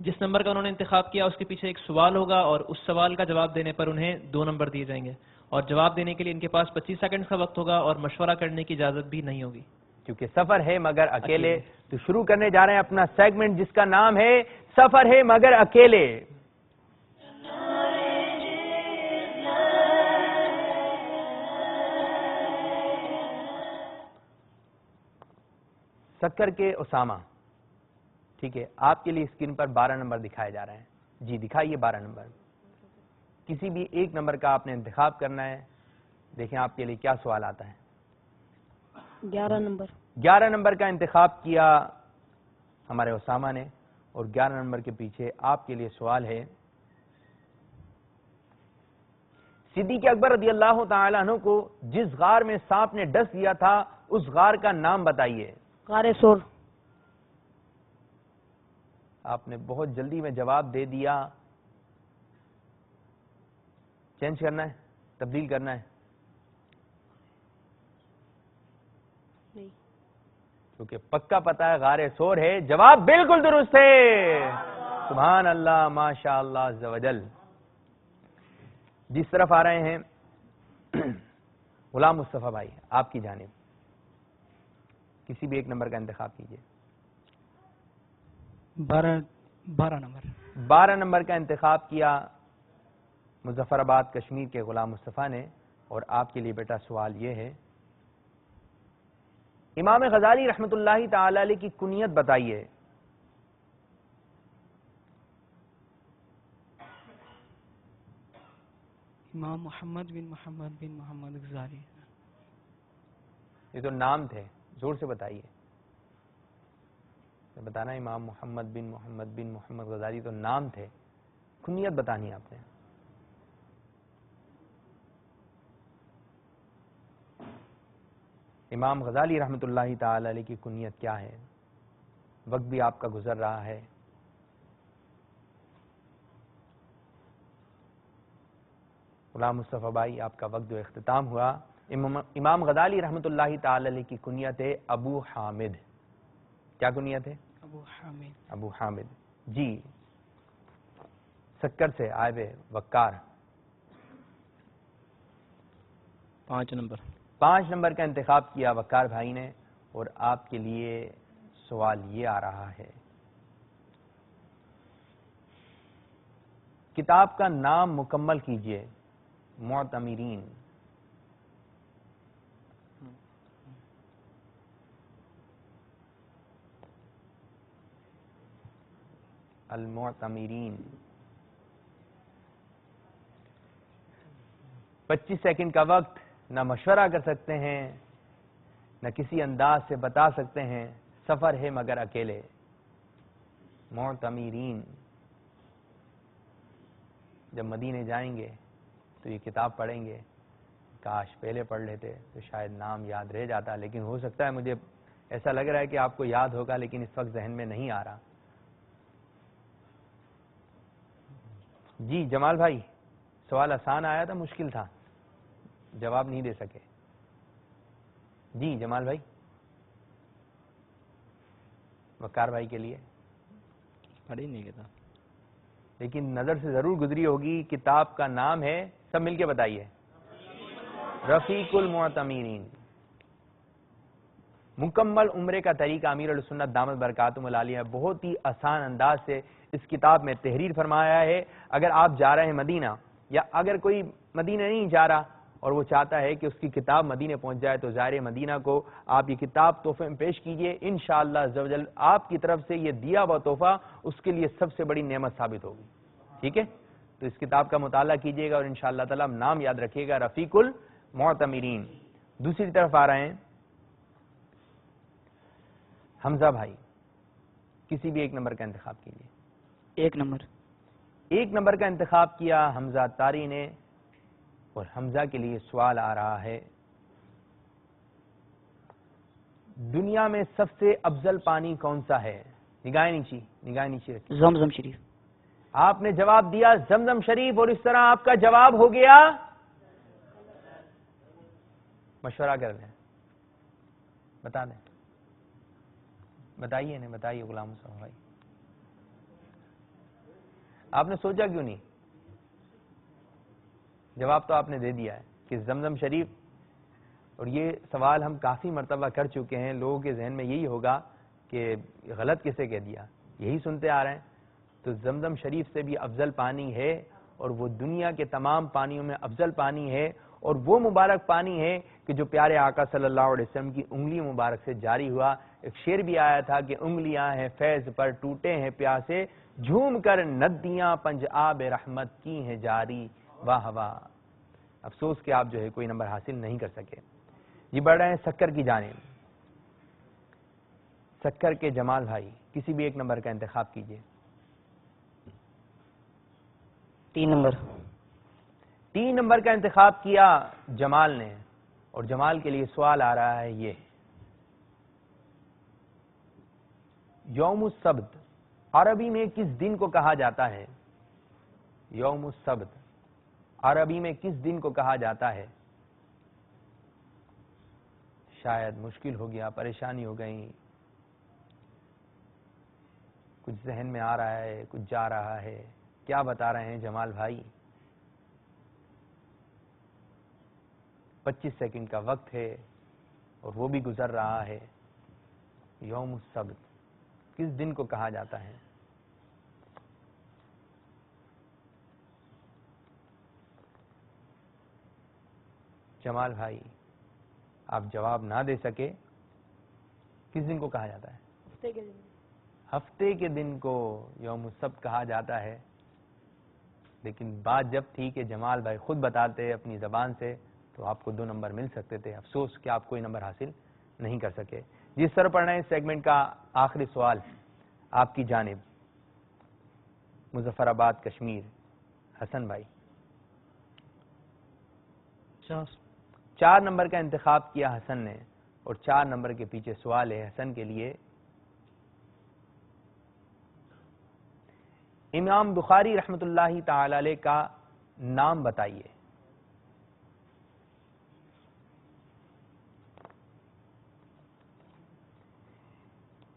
جس نمبر کا انہوں نے انتخاب کیا اس کے پیچھے ایک سوال ہوگا، اور اس سوال کا جواب دینے پر انہیں 2 نمبر دیے جائیں گے، اور جواب دینے کے لیے ان کے پاس 25 سیکنڈ کا وقت ہوگا، اور مشورہ کرنے کی اجازت بھی نہیں ہوگی. کیونکہ سفر ہے مگر اکیلے، تو شروع کرنے جا رہے ہیں اپنا سیگمنٹ جس کا نام ہے سفر ہے مگر اکیلے. سکر کے اسامہ، ٹھیک ہے، آپ کے لیے اسکرین پر 12 نمبر دکھائے جا رہے ہیں. جی دکھائیے 12 نمبر. کسی بھی ایک نمبر کا آپ نے انتخاب کرنا ہے. دیکھیں آپ کے لیے کیا سوال آتا ہے. 11 نمبر. 11 نمبر کا انتخاب کیا ہمارے اسامہ نے، اور 11 نمبر کے پیچھے آپ کے لیے سوال ہے صدیق اکبر رضی اللہ تعالیٰ عنہ کو جس غار میں سانپ نے ڈس دیا تھا اس غار کا نام بتائیے. غار سور. آپ نے بہت جلدی میں جواب دے دیا. چینج کرنا ہے، تبدیل کرنا ہے؟ نہیں. کیونکہ پکا پتا ہے غار سور ہے. جواب بالکل درست ہے. سبحان اللہ، ماشاء اللہ عز و جل. جس طرف آ رہے ہیں غلام مصطفیٰ بھائی، آپ کی جانب کسی بھی ایک نمبر کا انتخاب کیجئے. 12 نمبر. 12 نمبر کا انتخاب کیا مظفر آباد کشمیر کے غلام مصطفیٰ نے، اور آپ کے لیے بیٹا سوال یہ ہے امام غزالی رحمت اللہ تعالی علیہ کی کنیت بتائیے. امام محمد بن محمد غزالی. یہ تو نام تھے، زور سے بتائیے. بتانا امام محمد بن محمد غزالی تو نام تھے، کنیت بتانی آپ نے. امام غزالی رحمت اللہ تعالی علیہ کی کنیت کیا ہے؟ وقت بھی آپ کا گزر رہا ہے. غلام مصطفیٰ بھائی، آپ کا وقت جو اختتام ہوا. امام غزالی رحمت اللہ تعالی علیہ کی کنیت ہے ابو حامد. کیا کنیت ہے؟ ابو حامد. ابو حامد. جی سکر سے آئے وقار. 5 نمبر. 5 نمبر کا انتخاب کیا وقار بھائی نے، اور آپ کے لیے سوال یہ آ رہا ہے کتاب کا نام مکمل کیجئے. معتمرین. المعتمرین. 25 سیکنڈ کا وقت. نہ مشورہ کر سکتے ہیں نہ کسی انداز سے بتا سکتے ہیں. سفر ہے مگر اکیلے. معتمرین. جب مدینے جائیں گے تو یہ کتاب پڑھیں گے. کاش پہلے پڑھ لیتے تو شاید نام یاد رہ جاتا، لیکن ہو سکتا ہے، مجھے ایسا لگ رہا ہے کہ آپ کو یاد ہوگا لیکن اس وقت ذہن میں نہیں آ رہا. جی جمال بھائی، سوال آسان آیا تھا، مشکل تھا، جواب نہیں دے سکے. جی جمال بھائی. وقار بھائی کے لیے پڑھی نہیں کتاب، لیکن نظر سے ضرور گزری ہوگی. کتاب کا نام ہے، سب مل کے بتائیے، رفیق المعتمرین. مکمل عمرے کا طریقہ امیر السنت دامت برکاتہم العالیہ بہت ہی آسان انداز سے اس کتاب میں تحریر فرمایا ہے. اگر آپ جا رہے ہیں مدینہ، یا اگر کوئی مدینہ نہیں جا رہا اور وہ چاہتا ہے کہ اس کی کتاب مدینہ پہنچ جائے، تو زائر مدینہ کو آپ یہ کتاب تحفے میں پیش کیجئے. انشاءاللہ عزوجل آپ کی طرف سے یہ دیا ہوا تحفہ اس کے لیے سب سے بڑی نعمت ثابت ہوگی. ٹھیک ہے، تو اس کتاب کا مطالعہ کیجئے گا اور انشاءاللہ تعالی نام یاد رکھیے گا، رفیق المعتمرین. دوسری طرف آ رہے ہیں حمزہ بھائی. کسی بھی ایک نمبر کا انتخاب کیجئے. 1 نمبر. 1 نمبر کا انتخاب کیا حمزہ تاری نے، اور حمزہ کے لیے سوال آ رہا ہے، دنیا میں سب سے افضل پانی کون سا ہے؟ نگاہیں نیچی رکھیں. زمزم شریف. آپ نے جواب دیا زمزم شریف، اور اس طرح آپ کا جواب ہو گیا. مشورہ کر لیں، بتا دیں. بتائیے بتائیے غلام حسین بھائی، آپ نے سوچا کیوں نہیں؟ جواب تو آپ نے دے دیا ہے کہ زمزم شریف. اور یہ سوال ہم کافی مرتبہ کر چکے ہیں، لوگوں کے ذہن میں یہی ہوگا کہ غلط کسے کہہ دیا، یہی سنتے آ رہے ہیں. تو زمزم شریف سے بھی افضل پانی ہے، اور وہ دنیا کے تمام پانیوں میں افضل پانی ہے، اور وہ مبارک پانی ہے کہ جو پیارے آقا صلی اللہ علیہ وسلم کی انگلی مبارک سے جاری ہوا. ایک شعر بھی آیا تھا کہ انگلیاں ہیں فیض پر ٹوٹے ہیں پیاسے، جھوم کر ندیاں پنج آب رحمت کی ہیں جاری. واہ واہ. افسوس کہ آپ جو ہے کوئی نمبر حاصل نہیں کر سکے. یہ بڑھ رہے ہیں سکر کی جانب. سکر کے جمال بھائی، کسی بھی ایک نمبر کا انتخاب کیجئے. 3 نمبر. 3 نمبر کا انتخاب کیا جمال نے، اور جمال کے لیے سوال آ رہا ہے یہ، یوم السبت عربی میں کس دن کو کہا جاتا ہے؟ یوم السبت عربی میں کس دن کو کہا جاتا ہے؟ شاید مشکل ہو گیا، پریشانی ہو گئی، کچھ ذہن میں آ رہا ہے، کچھ جا رہا ہے. کیا بتا رہے ہیں جمال بھائی؟ 25 سیکنڈ کا وقت ہے اور وہ بھی گزر رہا ہے. یوم السبت کس دن کو کہا جاتا ہے؟ جمال بھائی آپ جواب نہ دے سکے، کس دن کو کہا جاتا ہے؟ ہفتے کے دن. ہفتے کے دن کو یوم السبت کہا جاتا ہے. لیکن بات جب تھی کہ جمال بھائی خود بتاتے اپنی زبان سے تو آپ کو 2 نمبر مل سکتے تھے. افسوس کہ آپ کوئی نمبر حاصل نہیں کر سکے. جس طرح پڑھ رہے ہیں سیگمنٹ کا آخری سوال آپ کی جانب، مظفر آباد کشمیر، حسن بھائی. 4 نمبر کا انتخاب کیا حسن نے، اور 4 نمبر کے پیچھے سوال ہے حسن کے لیے، امام بخاری رحمت اللہ تعالی علیہ کا نام بتائیے.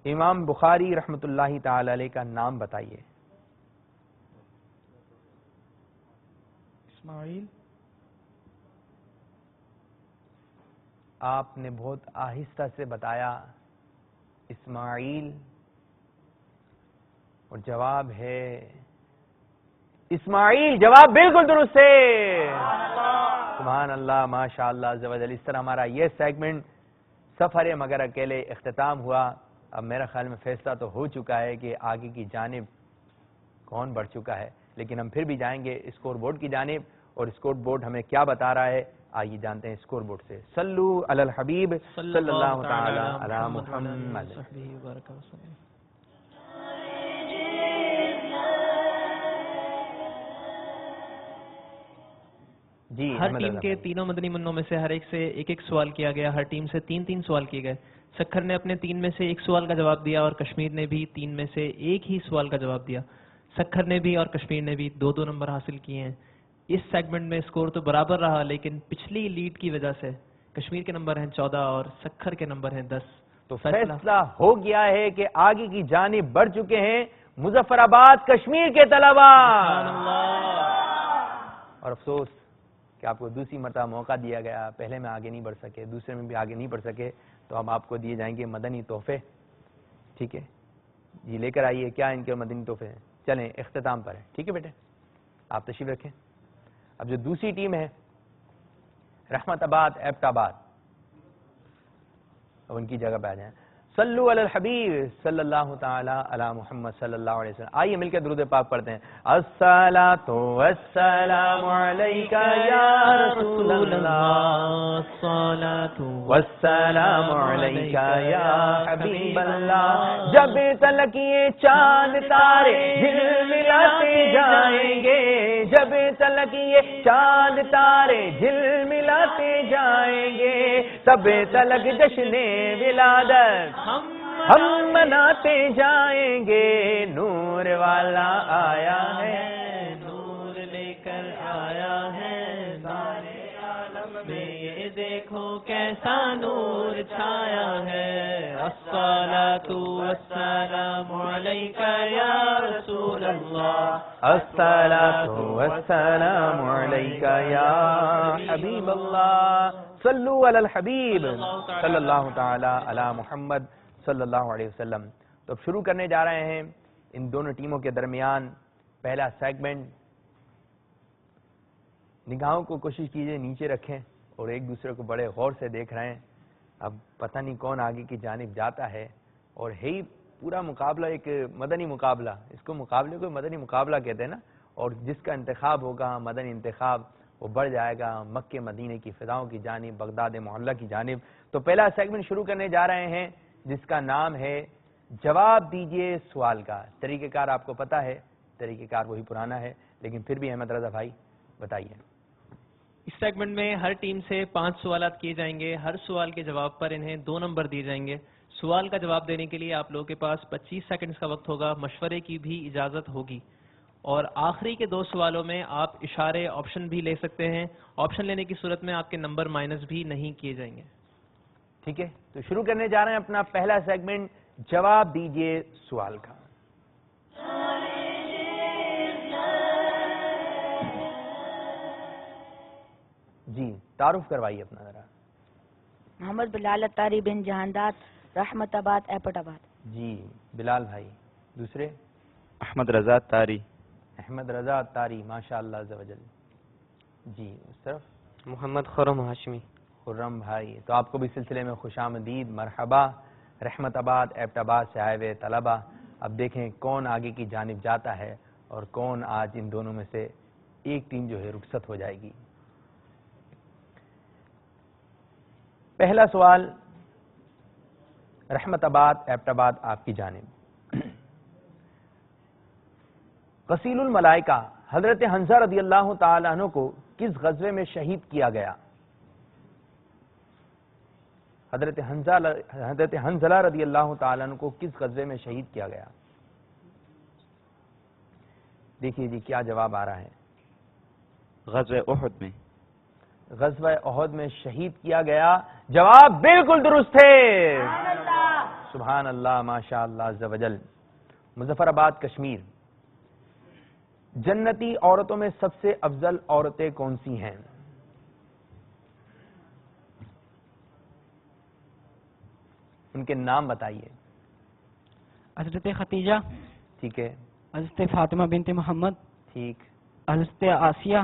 امام بخاری رحمت اللہ تعالی علیہ کا نام بتائیے. اسماعیل. آپ نے بہت آہستہ سے بتایا اسماعیل، اور جواب ہے اسماعیل جواب بالکل درست ہے، سبحان اللہ ماشاء اللہ عز و جل۔ اس طرح ہمارا یہ سیگمنٹ سفر مگر اکیلے اختتام ہوا۔ اب میرا خیال میں فیصلہ تو ہو چکا ہے کہ آگے کی جانب کون بڑھ چکا ہے، لیکن ہم پھر بھی جائیں گے اسکور بورڈ کی جانب، اور اسکور بورڈ ہمیں کیا بتا رہا ہے آئیے جانتے ہیں اسکور بورڈ سے۔ صلو علی الحبیب صلی اللہ تعالی علی محمد۔ جی ہر احمد ٹیم رضا کے بھائی۔ تینوں مدنی منوں میں سے ہر ایک سے ایک ایک سوال کیا گیا، ہر ٹیم سے تین تین سوال کیے گئے۔ سکھر نے اپنے 3 میں سے ایک سوال کا جواب دیا اور کشمیر نے بھی 3 میں سے ایک ہی سوال کا جواب دیا۔ سکھر نے بھی اور کشمیر نے بھی 2 نمبر حاصل کیے ہیں۔ اس سیگمنٹ میں اسکور تو برابر رہا، لیکن پچھلی لیڈ کی وجہ سے کشمیر کے نمبر ہیں 14 اور سکھر کے نمبر ہیں 10۔ تو فیصلہ ہو گیا ہے کہ آگے کی جانب بڑھ چکے ہیں مظفر آباد کشمیر کے طلبا، اور افسوس کہ آپ کو دوسری مرتبہ موقع دیا گیا، پہلے میں آگے نہیں بڑھ سکے، دوسرے میں بھی آگے نہیں بڑھ سکے، تو اب آپ کو دیے جائیں گے مدنی تحفے، ٹھیک ہے جی؟ لے کر آئیے کیا ان کے مدنی تحفے ہیں۔ چلیں اختتام پر ہے، ٹھیک ہے بیٹے آپ تشریف رکھیں۔ اب جو دوسری ٹیم ہے رحمت آباد ایبٹ آباد، اب ان کی جگہ پہ آ جائیں۔ صلو علی الحبیب صلی اللہ تعالی علی محمد صلی اللہ علیہ وسلم۔ آئیے مل کے درود پاک پڑھتے ہیں۔ الصلاۃ والسلام علیک یا رسول اللہ، الصلاۃ والسلام علیک یا حبیب اللہ۔ جب تلک یہ چاند تارے جھلملاتے جائیں گے، جب تلک یہ چاند تارے جھلملاتے جائیں گے، تب تلک جشن ولادت ہم مناتے جائیں گے۔ نور والا آیا ہے، نور لے کر آیا ہے، سارے عالم میں یہ دیکھو کیسا نور چھایا ہے۔ الصلاۃ والسلام علیک یا رسول اللہ، الصلاۃ والسلام علیک یا حبیب اللہ۔ صلو علی الحبیب صلی اللہ تعالی علی محمد صلی اللہ علیہ وسلم۔ تو اب شروع کرنے جا رہے ہیں ان دونوں ٹیموں کے درمیان پہلا سیگمنٹ۔ نگاہوں کو کوشش کیجئے نیچے رکھیں اور ایک دوسرے کو بڑے غور سے دیکھ رہے ہیں۔ اب پتہ نہیں کون آگے کی جانب جاتا ہے، اور ہے ہی پورا مقابلہ ایک مدنی مقابلہ، اس کو مقابلے کو مدنی مقابلہ کہتے ہیں نا، اور جس کا انتخاب ہوگا مدنی انتخاب وہ بڑھ جائے گا مکہ مدینے کی فضاؤں کی جانب، بغداد محلہ کی جانب۔ تو پہلا سیگمنٹ شروع کرنے جا رہے ہیں جس کا نام ہے جواب دیجئے سوال کا۔ طریقہ کار آپ کو پتہ ہے، طریقہ کار وہی پرانا ہے، لیکن پھر بھی احمد رضا بھائی بتائیے۔ اس سیگمنٹ میں ہر ٹیم سے 5 سوالات کیے جائیں گے، ہر سوال کے جواب پر انہیں 2 نمبر دیے جائیں گے۔ سوال کا جواب دینے کے لیے آپ لوگوں کے پاس 25 سیکنڈز کا وقت ہوگا، مشورے کی بھی اجازت ہوگی، اور آخری کے 2 سوالوں میں آپ اشارے آپشن بھی لے سکتے ہیں۔ آپشن لینے کی صورت میں آپ کے نمبر مائنس بھی نہیں کیے جائیں گے۔ ٹھیک ہے، تو شروع کرنے جا رہے ہیں اپنا پہلا سیگمنٹ جواب دیجئے سوال کا۔ جی تعارف کروائیے اپنا ذرا۔ محمد بلال اتاری بن جہانداد رحمت آباد ایپٹ آباد۔ جی بلال بھائی۔ دوسرے؟ احمد رضا تاری۔ احمد رضا تاری، ماشاء اللہ عز و جل۔ جی اس طرف؟ محمد خرم ہاشمی۔ خرم بھائی، تو آپ کو بھی سلسلے میں خوش آمدید، مرحبا۔ رحمت آباد ایبٹ آباد سے آئے ہوئے طلبا، اب دیکھیں کون آگے کی جانب جاتا ہے اور کون آج ان دونوں میں سے ایک ٹیم جو ہے رخصت ہو جائے گی۔ پہلا سوال رحمت آباد ایبٹ آباد آپ کی جانب۔ غسیل الملائکہ حضرت حنظلہ رضی اللہ تعالیٰ عنہ کو کس غزوے میں شہید کیا گیا؟ حضرت حنظلہ رضی اللہ تعالیٰ عنہ کو کس غزوے میں شہید کیا گیا؟ دیکھیے جی کیا جواب آ رہا ہے۔ غزوہ احد میں۔ غزوہ احد میں شہید کیا گیا، جواب بالکل درست ہے، سبحان اللہ ماشاء اللہ عز و جل۔ مظفر آباد کشمیر، جنتی عورتوں میں سب سے افضل عورتیں کون سی ہیں؟ ان کے نام بتائیے۔ حضرت ختیجہ، ٹھیک ہے، حضرت فاطمہ بنت محمد، ٹھیک، حضرت آسیہ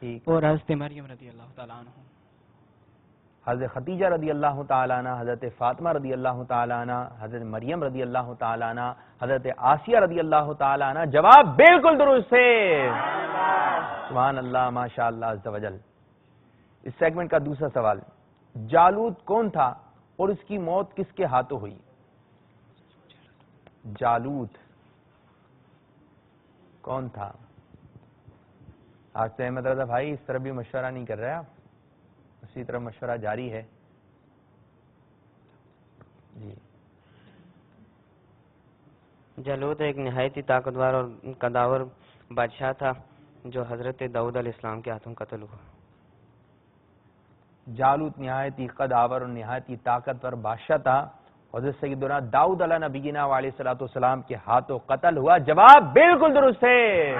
ٹھیک، اور حضرت مریم رضی اللہ تعالیٰ عنہ. حضرت خدیجہ رضی اللہ تعالیٰ عنہ، حضرت فاطمہ رضی اللہ تعالیٰ عنہ، حضرت مریم رضی اللہ تعالیٰ عنہ، حضرت آسیہ رضی اللہ تعالیٰ عنہ. جواب بالکل درست ہے. سبحان اللہ، ماشاء اللہ عز و جل. اس سیگمنٹ کا دوسرا سوال، جالوت کون تھا اور اس کی موت کس کے ہاتھوں ہوئی؟ جالوت کون تھا؟ آج سے احمد رضا بھائی اس طرح بھی مشورہ نہیں کر رہے آپ، اسی طرح مشورہ جاری ہے. جی، جالوت ایک نہایت ہی طاقتور اور قداور بادشاہ تھا جو حضرت داؤد علیہ السلام کے ہاتھوں قتل ہوا. جالوت نہایت ہی قداور اور نہایت ہی طاقتور بادشاہ تھا، حضرت سیدنا داؤد علیہ نبینا علیہ الصلوۃ والسلام کے ہاتھوں قتل ہوا. جواب بالکل درست ہے.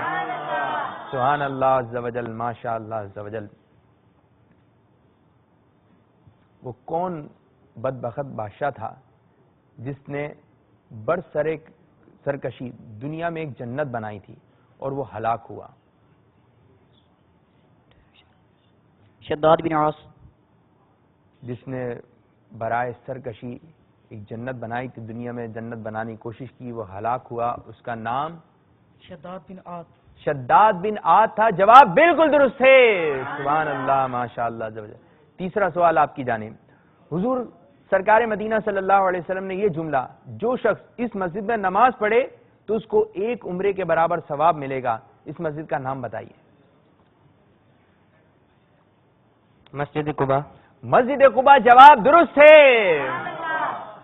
سبحان اللہ عز و جل، ماشاء اللہ عز و جل. وہ کون بدبخت بادشاہ تھا جس نے سرکشی دنیا میں ایک جنت بنائی تھی اور وہ ہلاک ہوا؟ شداد بن عاص. جس نے برائے سرکشی ایک جنت بنائی تھی، دنیا میں جنت بنانے کی کوشش کی، وہ ہلاک ہوا. اس کا نام شداد بن عاص. شداد بن عاص تھا. جواب بالکل درست ہے. سبحان اللہ، ماشاء اللہ. تیسرا سوال آپ کی جانب، حضور سرکار مدینہ صلی اللہ علیہ وسلم نے یہ جملہ، جو شخص اس مسجد میں نماز پڑھے تو اس کو ایک عمرے کے برابر ثواب ملے گا، اس مسجد کا نام بتائیے. مسجد قباء. مسجد قباء. جواب درست ہے.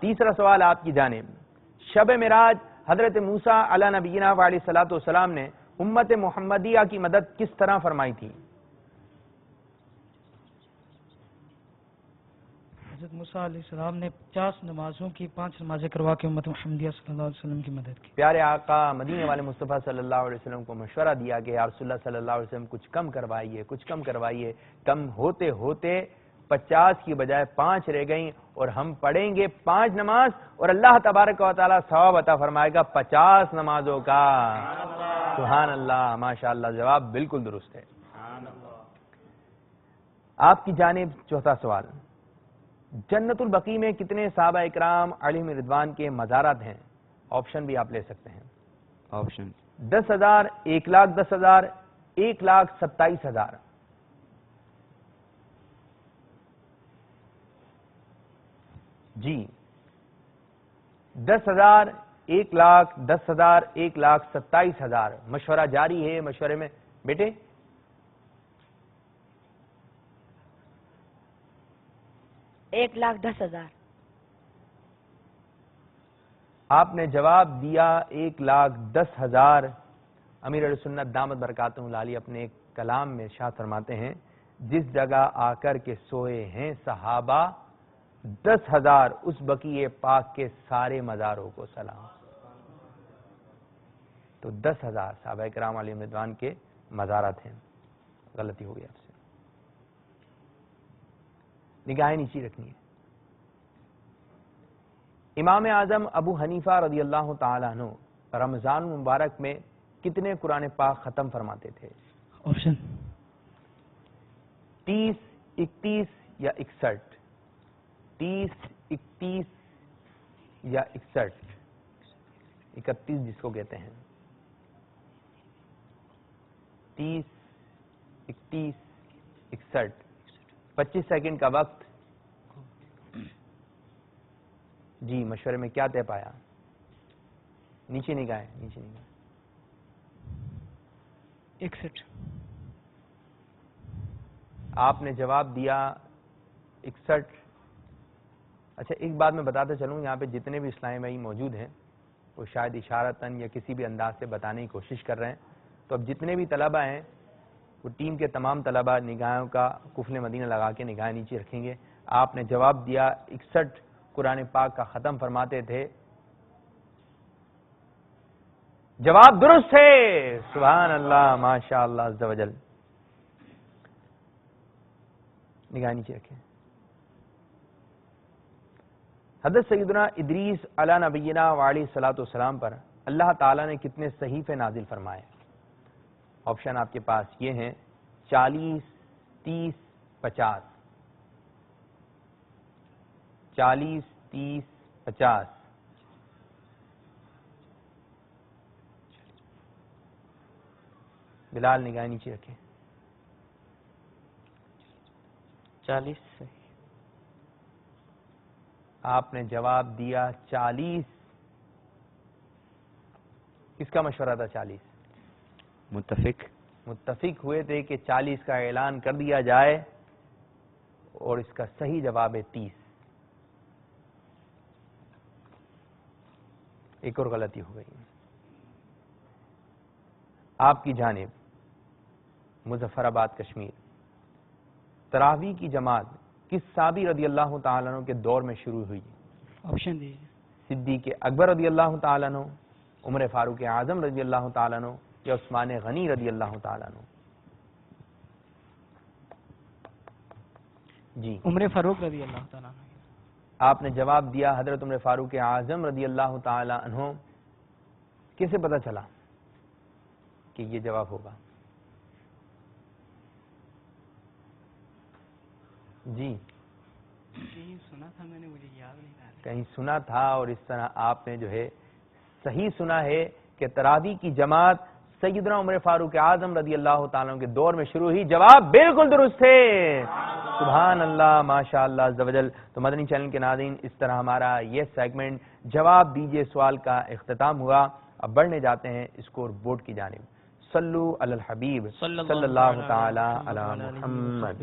تیسرا سوال آپ کی جانب، شب معراج حضرت موسیٰ علیہ نبینا علیہ الصلوۃ والسلام نے امت محمدیہ کی مدد کس طرح فرمائی تھی؟ حضرت موسیٰ علیہ السلام نے 50 نمازوں کی 5 نمازیں کروا کے امت محمدیہ صلی اللہ علیہ وسلم کی مدد کی. پیارے آقا مدینے والے مصطفیٰ صلی اللہ علیہ وسلم کو مشورہ دیا کہ یا رسول اللہ صلی اللہ علیہ وسلم کچھ کم کروائیے، کچھ کم کروائیے. کم ہوتے ہوتے 50 کی بجائے 5 رہ گئیں، اور ہم پڑھیں گے 5 نماز اور اللہ تبارک و تعالیٰ ثواب عطا فرمائے گا 50 نمازوں کا. سبحان اللہ، ماشاء اللہ. جواب بالکل درست ہے. آپ کی جانب چوتھا سوال، جنت البقیع میں کتنے صحابہ اکرام علیہم رضوان کے مزارات ہیں؟ آپشن بھی آپ لے سکتے ہیں. آپشن 10,000، 1,10,000، 1,27,000. جی، 10,000، 1,00,000، 10,000، 1,27,000. مشورہ جاری ہے. مشورے میں بیٹے 1,10,000. آپ نے جواب دیا 1,10,000. امیر علیہ سنت دامت برکاتہ العالیہ اپنے ایک کلام میں ارشاد فرماتے ہیں، جس جگہ آ کر کے سوئے ہیں صحابہ 10,000، اس بقیع پاک کے سارے مزاروں کو سلام. تو 10,000 صحابہ کرام علیہ رضوان کے مزارات ہیں. غلطی ہو گئی آپ سے. نگاہیں نیچی رکھنی ہے. امام اعظم ابو حنیفہ رضی اللہ تعالیٰ عنہ رمضان مبارک میں کتنے قرآن پاک ختم فرماتے تھے؟ آپشن 30، 31 یا 61. 30، 31 یا 61. 31 جس کو کہتے ہیں. 30، 31، 61. 25 سیکنڈ کا وقت. جی، مشورے میں کیا طے پایا؟ نیچے نگاہیں، نیچے نگاہیں. 61. آپ نے جواب دیا 61. اچھا، ایک بات میں بتاتا چلوں، یہاں پہ جتنے بھی اسلامی بھائی موجود ہیں وہ شاید اشارتاً یا کسی بھی انداز سے بتانے کی کوشش کر رہے ہیں. تو اب جتنے بھی طلبہ ہیں وہ ٹیم کے تمام طلبہ نگاہوں کا قفل مدینہ لگا کے نگاہیں نیچے رکھیں گے. آپ نے جواب دیا 61 قرآن پاک کا ختم فرماتے تھے. جواب درست ہے. سبحان اللہ، ماشاء اللہ عز و جل. نگاہیں نیچے رکھیں. حضرت سیدنا ادریس علیہ نبینا وعلیہ الصلوۃ والسلام پر اللہ تعالیٰ نے کتنے صحیفے نازل فرمائے؟ آپشن آپ کے پاس یہ ہیں 40 30 50. 40 30 50. بلال نگاہ نیچے رکھیں. 40 سے آپ نے جواب دیا 40. کس کا مشورہ تھا 40؟ متفق ہوئے تھے کہ 40 کا اعلان کر دیا جائے اور اس کا صحیح جواب ہے 30. ایک اور غلطی ہو گئی. آپ کی جانب مظفر آباد کشمیر تراویح کی جماعت کس صحابی رضی اللہ تعالیٰ عنہ کے دور میں شروع ہوئی؟ آپشن دیجیے. صدیق اکبر رضی اللہ تعالیٰ عنہ، عمر فاروق اعظم رضی اللہ تعالیٰ عنہ، یا عثمان غنی رضی اللہ تعالیٰ عنہ؟ جی عمر فاروق رضی اللہ تعالیٰ عنہ. آپ نے جواب دیا حضرت عمر فاروق اعظم رضی اللہ تعالیٰ عنہ. کیسے پتہ چلا کہ یہ جواب ہوگا؟ جی کہیں سنا تھا میں نے، مجھے یاد نہیں آ رہا. کہیں سنا تھا اور اس طرح آپ نے جو ہے صحیح سنا ہے کہ تراویح کی جماعت سیدنا عمر فاروق اعظم رضی اللہ تعالیٰ عنہ کے دور میں شروع ہوئی. جواب بالکل درست ہے. سبحان اللہ، ماشاء اللہ عز و جل. تو مدنی چینل کے ناظرین، اس طرح ہمارا یہ سیگمنٹ جواب دیجئے سوال کا اختتام ہوا. اب بڑھنے جاتے ہیں اسکور بورڈ کی جانب. صلو علی الحبیب صلی اللہ تعالی علی محمد.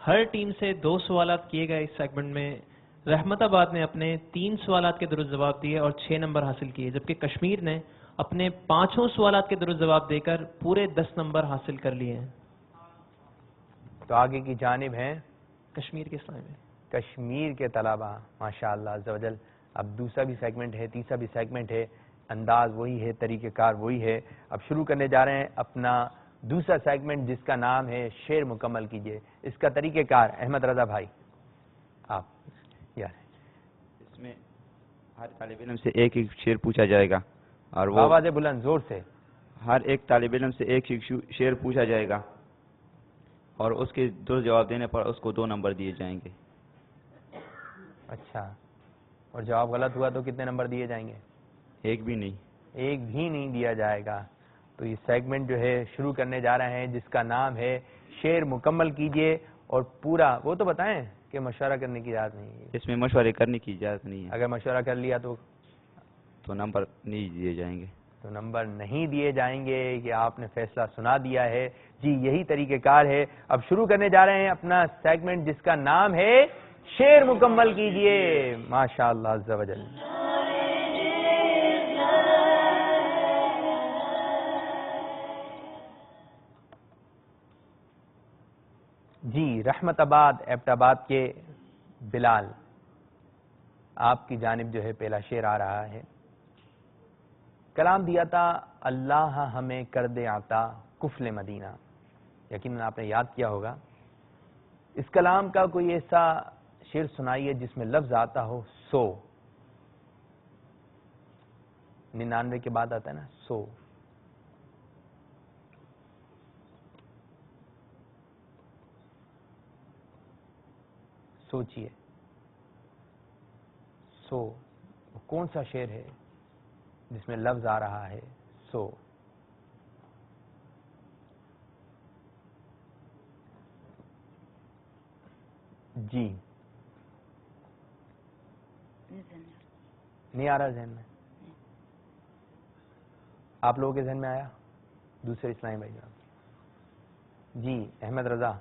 ہر ٹیم سے 2 سوالات کیے گئے. اس سیگمنٹ میں رحمت آباد نے اپنے 3 سوالات کے درست جواب دیے اور 6 نمبر حاصل کیے، جبکہ کشمیر نے اپنے 5 سوالات کے درست جواب دے کر پورے 10 نمبر حاصل کر لیے ہیں. تو آگے کی جانب ہیں کشمیر کے اسلام میں کشمیر کے طلبہ. ماشاء اللہ عز و جل. اب دوسرا بھی سیگمنٹ ہے، تیسرا بھی سیگمنٹ ہے، انداز وہی ہے، طریقہ کار وہی ہے. اب شروع کرنے جا رہے ہیں اپنا دوسرا سیگمنٹ جس کا نام ہے شعر مکمل کیجئے. اس کا طریقہ کار احمد رضا بھائی آپ یار. اس میں ہر طالب علم سے ایک ایک شعر پوچھا جائے گا اور وہ آواز بلند زور سے. ہر ایک طالب علم سے ایک ایک شعر پوچھا جائے گا اور اس کے درست جواب دینے پر اس کو 2 نمبر دیے جائیں گے. اچھا، اور جواب غلط ہوا تو کتنے نمبر دیے جائیں گے؟ ایک بھی نہیں. ایک بھی نہیں دیا جائے گا. تو یہ سیگمنٹ جو ہے شروع کرنے جا رہے ہیں جس کا نام ہے شعر مکمل کیجئے. اور پورا وہ تو بتائیں کہ مشورہ کرنے کی اجازت نہیں ہے. اس میں مشورے کرنے کی اجازت نہیں ہے. اگر مشورہ کر لیا تو نمبر نہیں دیے جائیں گے. تو نمبر نہیں دیے جائیں گے. کہ آپ نے فیصلہ سنا دیا ہے. جی یہی طریقہ کار ہے. اب شروع کرنے جا رہے ہیں اپنا سیگمنٹ جس کا نام ہے شعر مکمل کیجئے. ماشاء اللہ عز و جل. جی رحمت آباد ایبٹ آباد کے بلال، آپ کی جانب جو ہے پہلا شعر آ رہا ہے. کلام دیا تھا اللہ ہمیں کر دے عطا کفل مدینہ. یقیناً آپ نے یاد کیا ہوگا. اس کلام کا کوئی ایسا شعر سنائیے جس میں لفظ آتا ہو 100. 99 کے بعد آتا ہے نا 100. سوچئے 100 کون سا شعر ہے جس میں لفظ آ رہا ہے 100. جی نہیں آ رہا ذہن میں؟ آپ لوگوں کے ذہن میں آیا؟ دوسرے اسلامی بھائی جان. جی احمد رضا،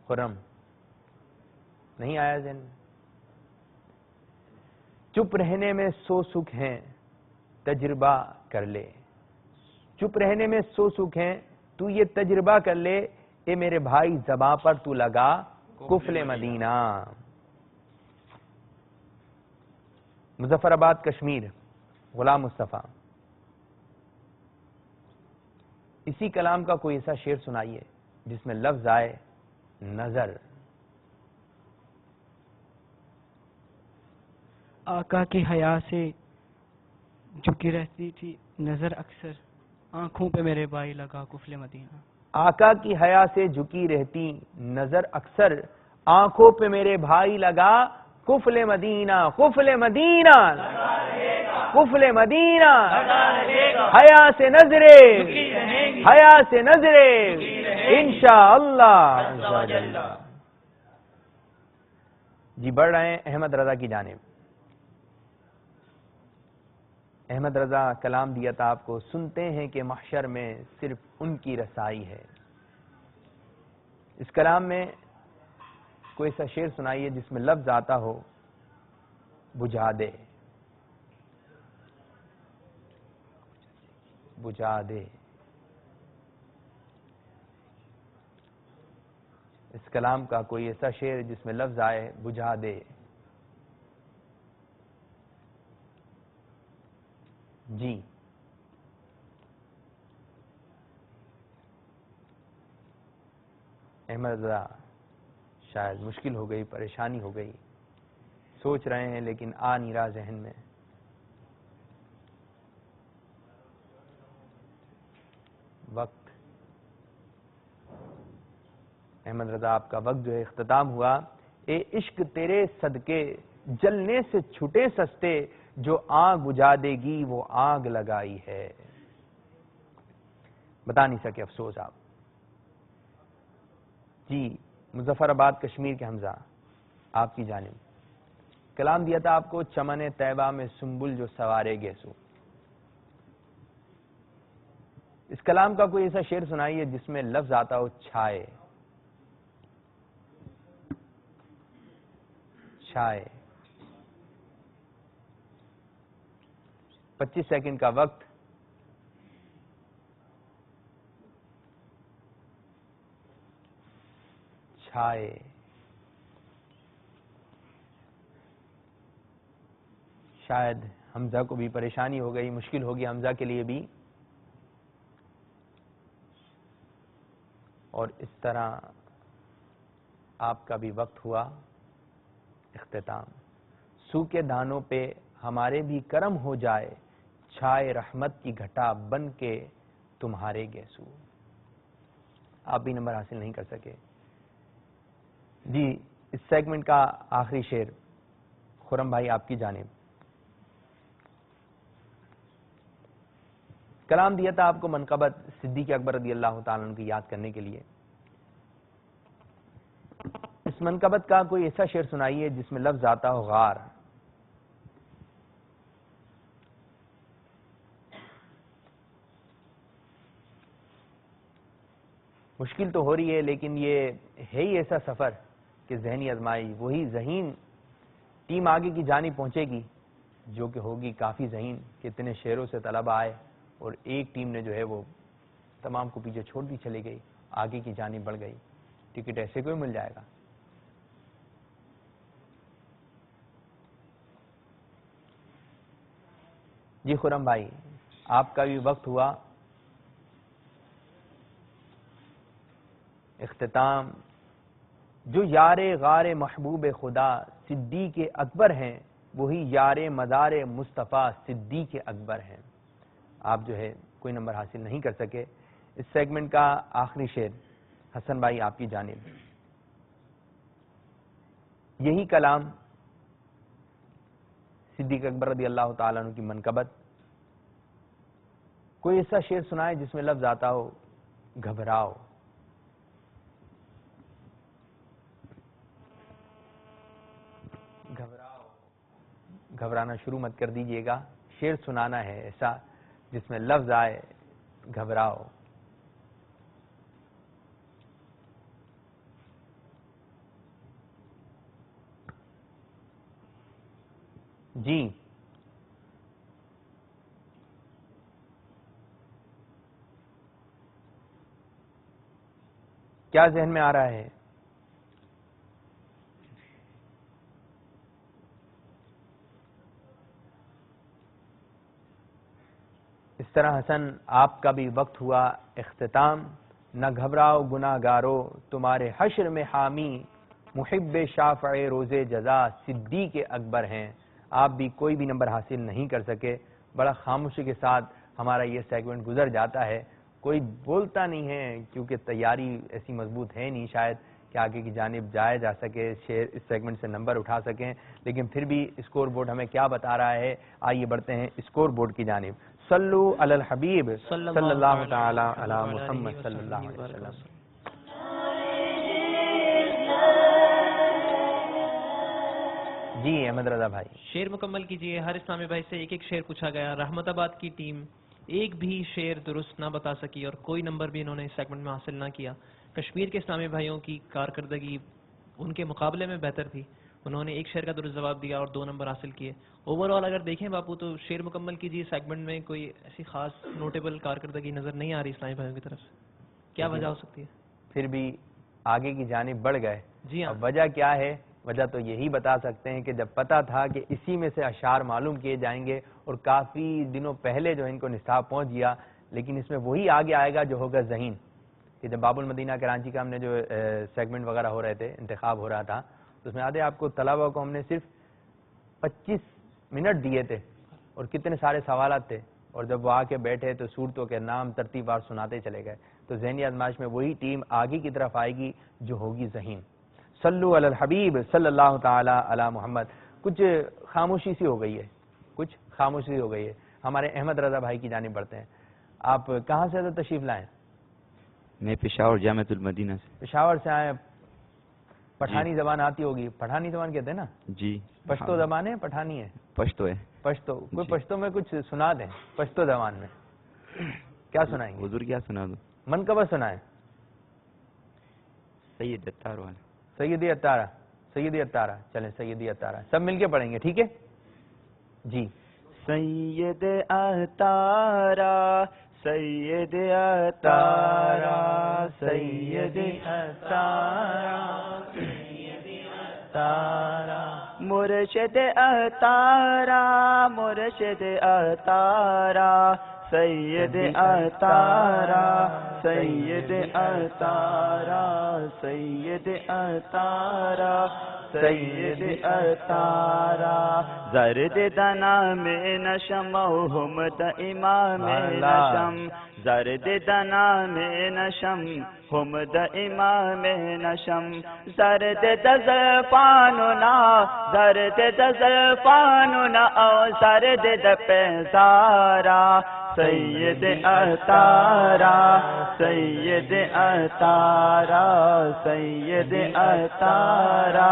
خرم، نہیں آیا ذہن میں؟ چپ رہنے میں 100 سکھ ہیں تجربہ کر لے. چپ رہنے میں 100 سکھ ہیں تو یہ تجربہ کر لے. اے میرے بھائی زباں پر تو لگا کفل مدینہ. مظفر آباد کشمیر غلام مصطفیٰ، اسی کلام کا کوئی ایسا شعر سنائیے جس میں لفظ آئے نظر. آقا کی حیا سے جھکی رہتی تھی نظر اکثر آنکھوں پہ میرے بھائی لگا کفل مدینہ. آقا کی حیا سے جھکی رہتی نظر اکثر آنکھوں پہ میرے بھائی لگا قفل مدینہ. قفل مدینہ قفل مدینہ حیا سے نظرے حیا سے نظرے انشاءاللہ. جی بڑھ رہے ہیں احمد رضا کی جانب. احمد رضا کلام دیا تھا آپ کو. سنتے ہیں کہ محشر میں صرف ان کی رسائی ہے. اس کلام میں کوئی ایسا شعر سنائیے جس میں لفظ آتا ہو بجھا دے بجھا دے. اس کلام کا کوئی ایسا شعر جس میں لفظ آئے بجھا دے. جی احمد رضا شاید مشکل ہو گئی, پریشانی ہو گئی, سوچ رہے ہیں لیکن آ نہیں رہا ذہن میں. وقت احمد رضا آپ کا وقت جو ہے اختتام ہوا. اے عشق تیرے صدقے جلنے سے چھٹے سستے, جو آگ بجھا دے گی وہ آگ لگائی ہے. بتا نہیں سکے افسوس آپ. جی مظفر آباد کشمیر کے حمزہ آپ کی جانب کلام دیا تھا آپ کو چمن طیبہ میں سنبل جو سوارے گیسو. اس کلام کا کوئی ایسا شعر سنائیے جس میں لفظ آتا ہو چھائے. چھائے. 25 سیکنڈ کا وقت. چھائے. شاید حمزہ کو بھی پریشانی ہو گئی, مشکل ہوگی حمزہ کے لیے بھی. اور اس طرح آپ کا بھی وقت ہوا اختتام. سو کے دانوں پہ ہمارے بھی کرم ہو جائے, چھائے رحمت کی گھٹا بن کے تمہارے گیسو. آپ بھی نمبر حاصل نہیں کر سکے. جی اس سیگمنٹ کا آخری شعر خرم بھائی آپ کی جانب. کلام دیا تھا آپ کو منقبت صدیق اکبر رضی اللہ تعالیٰ عنہ کی یاد کرنے کے لیے. اس منقبت کا کوئی ایسا شعر سنائیے جس میں لفظ آتا ہو غار. مشکل تو ہو رہی ہے لیکن یہ ہے ہی ایسا سفر کہ ذہنی ازمائی وہی ذہین ٹیم آگے کی جانب پہنچے گی جو کہ ہوگی کافی ذہین کہ اتنے شعروں سے طلبہ آئے اور ایک ٹیم نے جو ہے وہ تمام کو پیچھے چھوڑ دی چلی گئی, آگے کی جانب بڑھ گئی. ٹکٹ ایسے کوئی مل جائے گا. جی خرم بھائی آپ کا بھی وقت ہوا اختتام. جو یار غار محبوب خدا صدیق اکبر ہیں وہی یار مدار مصطفیٰ صدیق اکبر ہیں. آپ جو ہے کوئی نمبر حاصل نہیں کر سکے. اس سیگمنٹ کا آخری شعر حسن بھائی آپ کی جانب. یہی کلام صدیق اکبر رضی اللہ تعالیٰ عنہ کی منقبت. کوئی ایسا شعر سنائے جس میں لفظ آتا ہو گھبراؤ. گھبراؤ. گھبرانا شروع مت کر دیجئے گا. شعر سنانا ہے ایسا جس میں لفظ آئے گھبراؤ. جی کیا ذہن میں آ رہا ہے؟ اس طرح حسن آپ کا بھی وقت ہوا اختتام. نہ گھبراؤ گناہ گارو تمہارے حشر میں حامی محب شافع روز جزا صدیق اکبر ہیں. آپ بھی کوئی بھی نمبر حاصل نہیں کر سکے. بڑا خاموشی کے ساتھ ہمارا یہ سیگمنٹ گزر جاتا ہے, کوئی بولتا نہیں ہے کیونکہ تیاری ایسی مضبوط ہے نہیں شاید کہ آگے کی جانب جایا جا سکے, اس سیگمنٹ سے نمبر اٹھا سکیں, لیکن پھر بھی اسکور بورڈ ہمیں کیا بتا رہا ہے. آئیے بڑھتے ہیں اسکور بورڈ کی جانب. صلو علی الحبیب صلی اللہ تعالی علی محمد صلی اللہ علیہ وسلم. جی احمد رضا بھائی شعر مکمل کیجئے. ہر اسلامی بھائی سے ایک ایک شعر پوچھا گیا. رحمت آباد کی ٹیم ایک بھی شعر درست نہ بتا سکی اور کوئی نمبر بھی انہوں نے اس سیگمنٹ میں حاصل نہ کیا. کشمیر کے اسلامی بھائیوں کی کارکردگی ان کے مقابلے میں بہتر تھی, انہوں نے ایک شعر کا درست جواب دیا اور 2 نمبر حاصل کیے. اوور آل اگر دیکھیں باپو تو شعر مکمل کیجیے سیگمنٹ میں کوئی ایسی خاص نوٹیبل کارکردگی نظر نہیں آ رہی اسلامی بھائیوں کی طرف سے. کیا وجہ ہو سکتی ہے؟ پھر بھی آگے کی جانب بڑھ گئے. جی ہاں, وجہ کیا ہے؟ وجہ تو یہی بتا سکتے ہیں کہ جب پتا تھا کہ اسی میں سے اشعار معلوم کیے جائیں گے اور کافی دنوں پہلے جو ان کو نصاب پہنچ گیا, لیکن اس میں وہی آگے آئے گا جو ہوگا ذہین. کہ جب باب المدینہ کراچی کا ہم نے جو سیگمنٹ وغیرہ ہو رہے تھے, انتخاب ہو رہا تھا, تو اس میں آدھے آپ کو طلبہ کو ہم نے صرف 25 منٹ دیے تھے اور کتنے سارے سوالات تھے, اور جب وہ آ کے بیٹھے تو صورتوں کے نام ترتیب وار سناتے چلے گئے. تو ذہنی آزمائش میں وہی ٹیم آگے کی طرف آئے گی جو ہوگی ذہین. صلو علی الحبیب صلی اللہ تعالی علی محمد. کچھ خاموشی سی ہو گئی ہے, کچھ خاموشی ہو گئی ہے. ہمارے احمد رضا بھائی کی جانب بڑھتے ہیں. آپ کہاں سے تشریف لائیں؟ میں پشاور جامعۃ المدینہ سے. پشاور سے آئے. پٹھانی زبان آتی ہوگی, پٹھانی زبان کہتے ہیں نا؟ جی. پشتو زبان ہے پٹھانی ہے؟ پشتو ہے. پشتو. کوئی پشتو میں کچھ سنا دیں پشتو زبان میں. کیا سنائیں گے؟ حضور کیا سنا دوں؟ منقبہ سنائیں. سید اتار والا. سیدی اتارہ. سیدی اتارہ. چلیں سیدی اتارہ سب مل کے پڑھیں گے, ٹھیک ہے جی. سید اتارہ سید اتارہ سید اتارہ مرشد اتارہ مرشد اتارہ سید اتارہ سید اتارہ سید اتارہ سید اتارہ زرد دنا میں نشم حمد امام نشم زرد دنا میں نشم حمد امام نشم زرد دزفاننا زرد دزفاننا او زرد دپیزارا سید اتارہ سید اتارہ سید اتارہ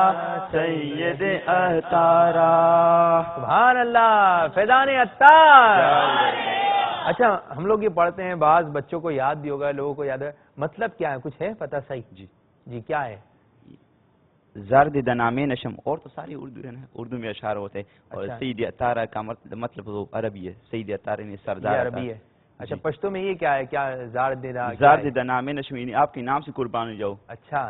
سید اتارہ. سبحان اللہ, فیضان اتار. اچھا ہم لوگ یہ پڑھتے ہیں, بعض بچوں کو یاد بھی ہوگا, لوگوں کو یاد ہے, مطلب کیا ہے کچھ ہے پتہ صحیح؟ جی جی کیا ہے؟ زرد دنام نشم, اور تو ساری اردو ہے نا, اردو میں اشعار ہوتے ہیں. اور سید اتارہ کا مطلب وہ عربی ہے. سید اتارہ نے سردار عربی ہے. اچھا پشتو میں یہ کیا ہے؟ کیا زرد دنام نشم یعنی آپ کے نام سے قربان ہو جاؤ. اچھا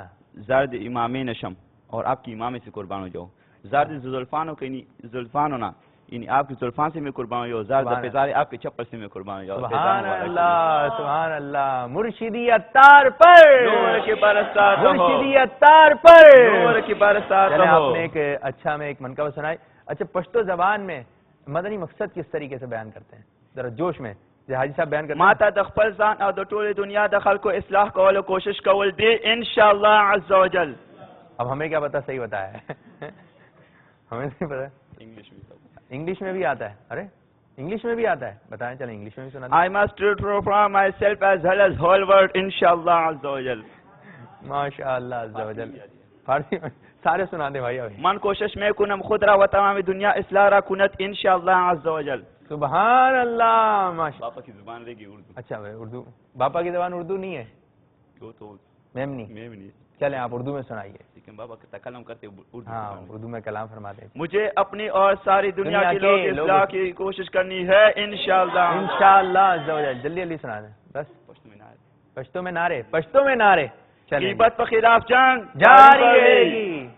زرد امام نشم اور آپ کی امام سے قربان ہو جاؤ. زرد زلفانوں کے زلفان ہونا یعنی آپ کی زلفان سے میں قربان ہو جاؤ. زرد پیزار آپ کے چپل سے میں قربان ہو جاؤ. سبحان اللہ سبحان اللہ. مرشدی اتار پر نور کی برسات ہو, مرشدی اتار پر نور کی برسات ہو. آپ نے ایک اچھا میں ایک منقبہ سنائی. اچھا پشتو زبان میں مدنی مقصد کس طریقے سے بیان کرتے ہیں؟ ذرا جوش میں حاجی صاحب بیان کرتے ہیں. ماتا دخل زان او ټول دنیا دخل کو اصلاح کول کوشش کول دی انشاءاللہ عز وجل. اب ہمیں کیا پتا صحیح بتایا ہے؟ ہمیں نہیں پتا. انگلش میں بھی آتا ہے. ارے انگلش میں بھی آتا ہے, بتائیں چلیں انگلش میں بھی سنا دیں. I must transform myself as well as whole world انشاءاللہ عز وجل. ماشاءاللہ عز وجل. فارسی میں سارے سنا دیں بھائی. ابھی من کوشش میں کنم خود را و تمام دنیا اصلاح را کنت انشاءاللہ عز وجل. سبحان اللہ. ماشاءاللہ. باپا کی زبان رہے گی اردو. اچھا اردو, باپا کی زبان اردو نہیں ہے؟ وہ تو میم نہیں. میں بھی نہیں. چلیں آپ اردو میں سنائیے. لیکن بابا کا تکلم کرتے اردو. ہاں اردو میں کلام فرماتے ہیں. مجھے اپنی اور ساری دنیا کے لوگ اصلاح کی کوشش کرنی ہے انشاءاللہ. انشاءاللہ عز وجل. جلدی جلدی سنا دیں بس. پشتو میں نعرے, پشتو میں نعرے, پشتو میں نعرے. چلیں غیبت پر خلاف جنگ جاری رہے گی.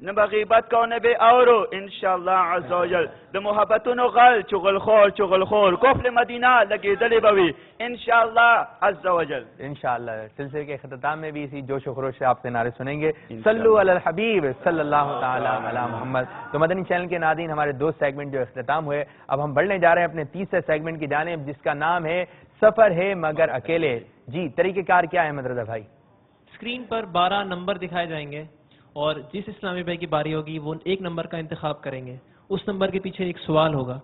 نبغيبات كون بأورو إن شاء الله عز وجل دمحبتون غل شغل خور كفل مدينة لقي دلبوي إن شاء الله عز وجل انشاءاللہ سلسلے کے اختتام میں بھی اسی جوش و خروش سے آپ سے نعرے سنیں گے صلو علی الحبیب صلی اللہ تعالی علی محمد. تو مدنی چینل کے ناظرین ہمارے 2 سیگمنٹ جو اختتام ہوئے, اب ہم بڑھنے جا رہے ہیں اپنے تیسرے سیگمنٹ کی جانب جس کا نام ہے سفر ہے مگر اکیلے. جی طریقہ کار کیا ہے احمد رضا بھائی؟ اسکرین پر 12 نمبر دکھائے جائیں گے اور جس اسلامی بھائی کی باری ہوگی وہ ایک نمبر کا انتخاب کریں گے. اس نمبر کے پیچھے ایک سوال ہوگا,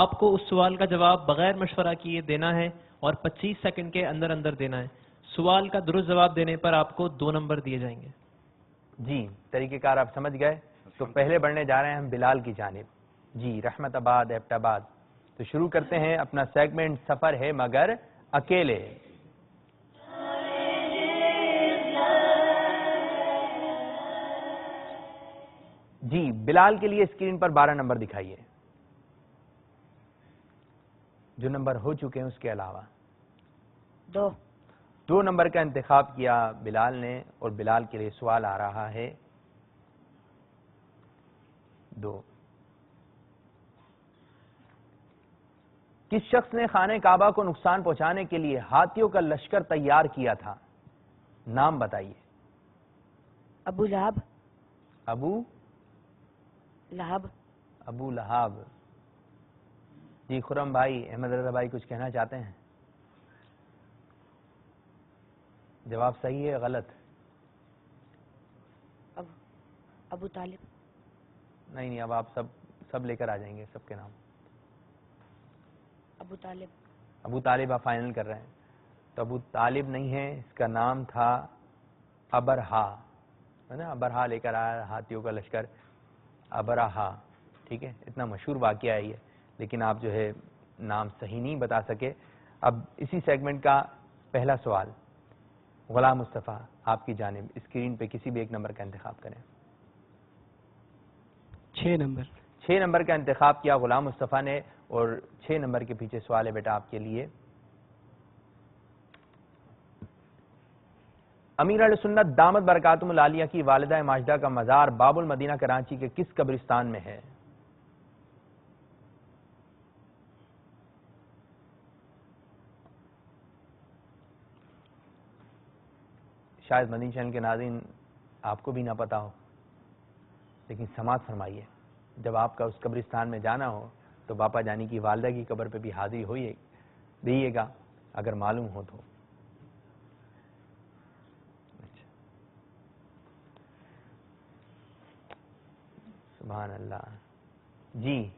آپ کو اس سوال کا جواب بغیر مشورہ کیے دینا ہے اور 25 سیکنڈ کے اندر اندر دینا ہے. سوال کا درست جواب دینے پر آپ کو 2 نمبر دیے جائیں گے. جی طریقہ کار آپ سمجھ گئے. تو پہلے بڑھنے جا رہے ہیں ہم بلال کی جانب. جی رحمت آباد ایبٹ آباد. تو شروع کرتے ہیں اپنا سیگمنٹ سفر ہے مگر اکیلے. جی بلال کے لیے اسکرین پر 12 نمبر دکھائیے. جو نمبر ہو چکے ہیں اس کے علاوہ 2 نمبر کا انتخاب کیا بلال نے اور بلال کے لیے سوال آ رہا ہے 2. کس شخص نے خانہ کعبہ کو نقصان پہنچانے کے لیے ہاتھیوں کا لشکر تیار کیا تھا؟ نام بتائیے. ابو لہب. ابو لہب. جی خرم بھائی, احمد رضا بھائی کچھ کہنا چاہتے ہیں؟ جواب صحیح ہے غلط؟ ابو طالب. نہیں اب آپ سب لے کر آ جائیں گے سب کے نام. ابو طالب آپ فائنل کر رہے ہیں. تو ابو طالب نہیں ہے, اس کا نام تھا ابرہا, ہے نا. ابرہا لے کر آیا ہاتھیوں کا لشکر, ابرہا. ٹھیک ہے, اتنا مشہور واقعہ ہے یہ, لیکن آپ جو ہے نام صحیح نہیں بتا سکے. اب اسی سیگمنٹ کا پہلا سوال غلام مصطفیٰ آپ کی جانب. اسکرین پہ کسی بھی ایک نمبر کا انتخاب کریں. 6 نمبر کا انتخاب کیا غلام مصطفیٰ نے اور 6 نمبر کے پیچھے سوال ہے بیٹا آپ کے لیے. امیر اہل سنت دامت برکاتہم العالیہ کی والدہ ماجدہ کا مزار باب المدینہ کراچی کے کس قبرستان میں ہے؟ شاید مدنی چینل کے ناظرین آپ کو بھی نہ پتا ہو, لیکن سماعت فرمائیے. جب آپ کا اس قبرستان میں جانا ہو تو باپا جانی کی والدہ کی قبر پہ بھی حاضری ہوئیے دیئے گا اگر معلوم ہو تو. سبحان اللہ. جی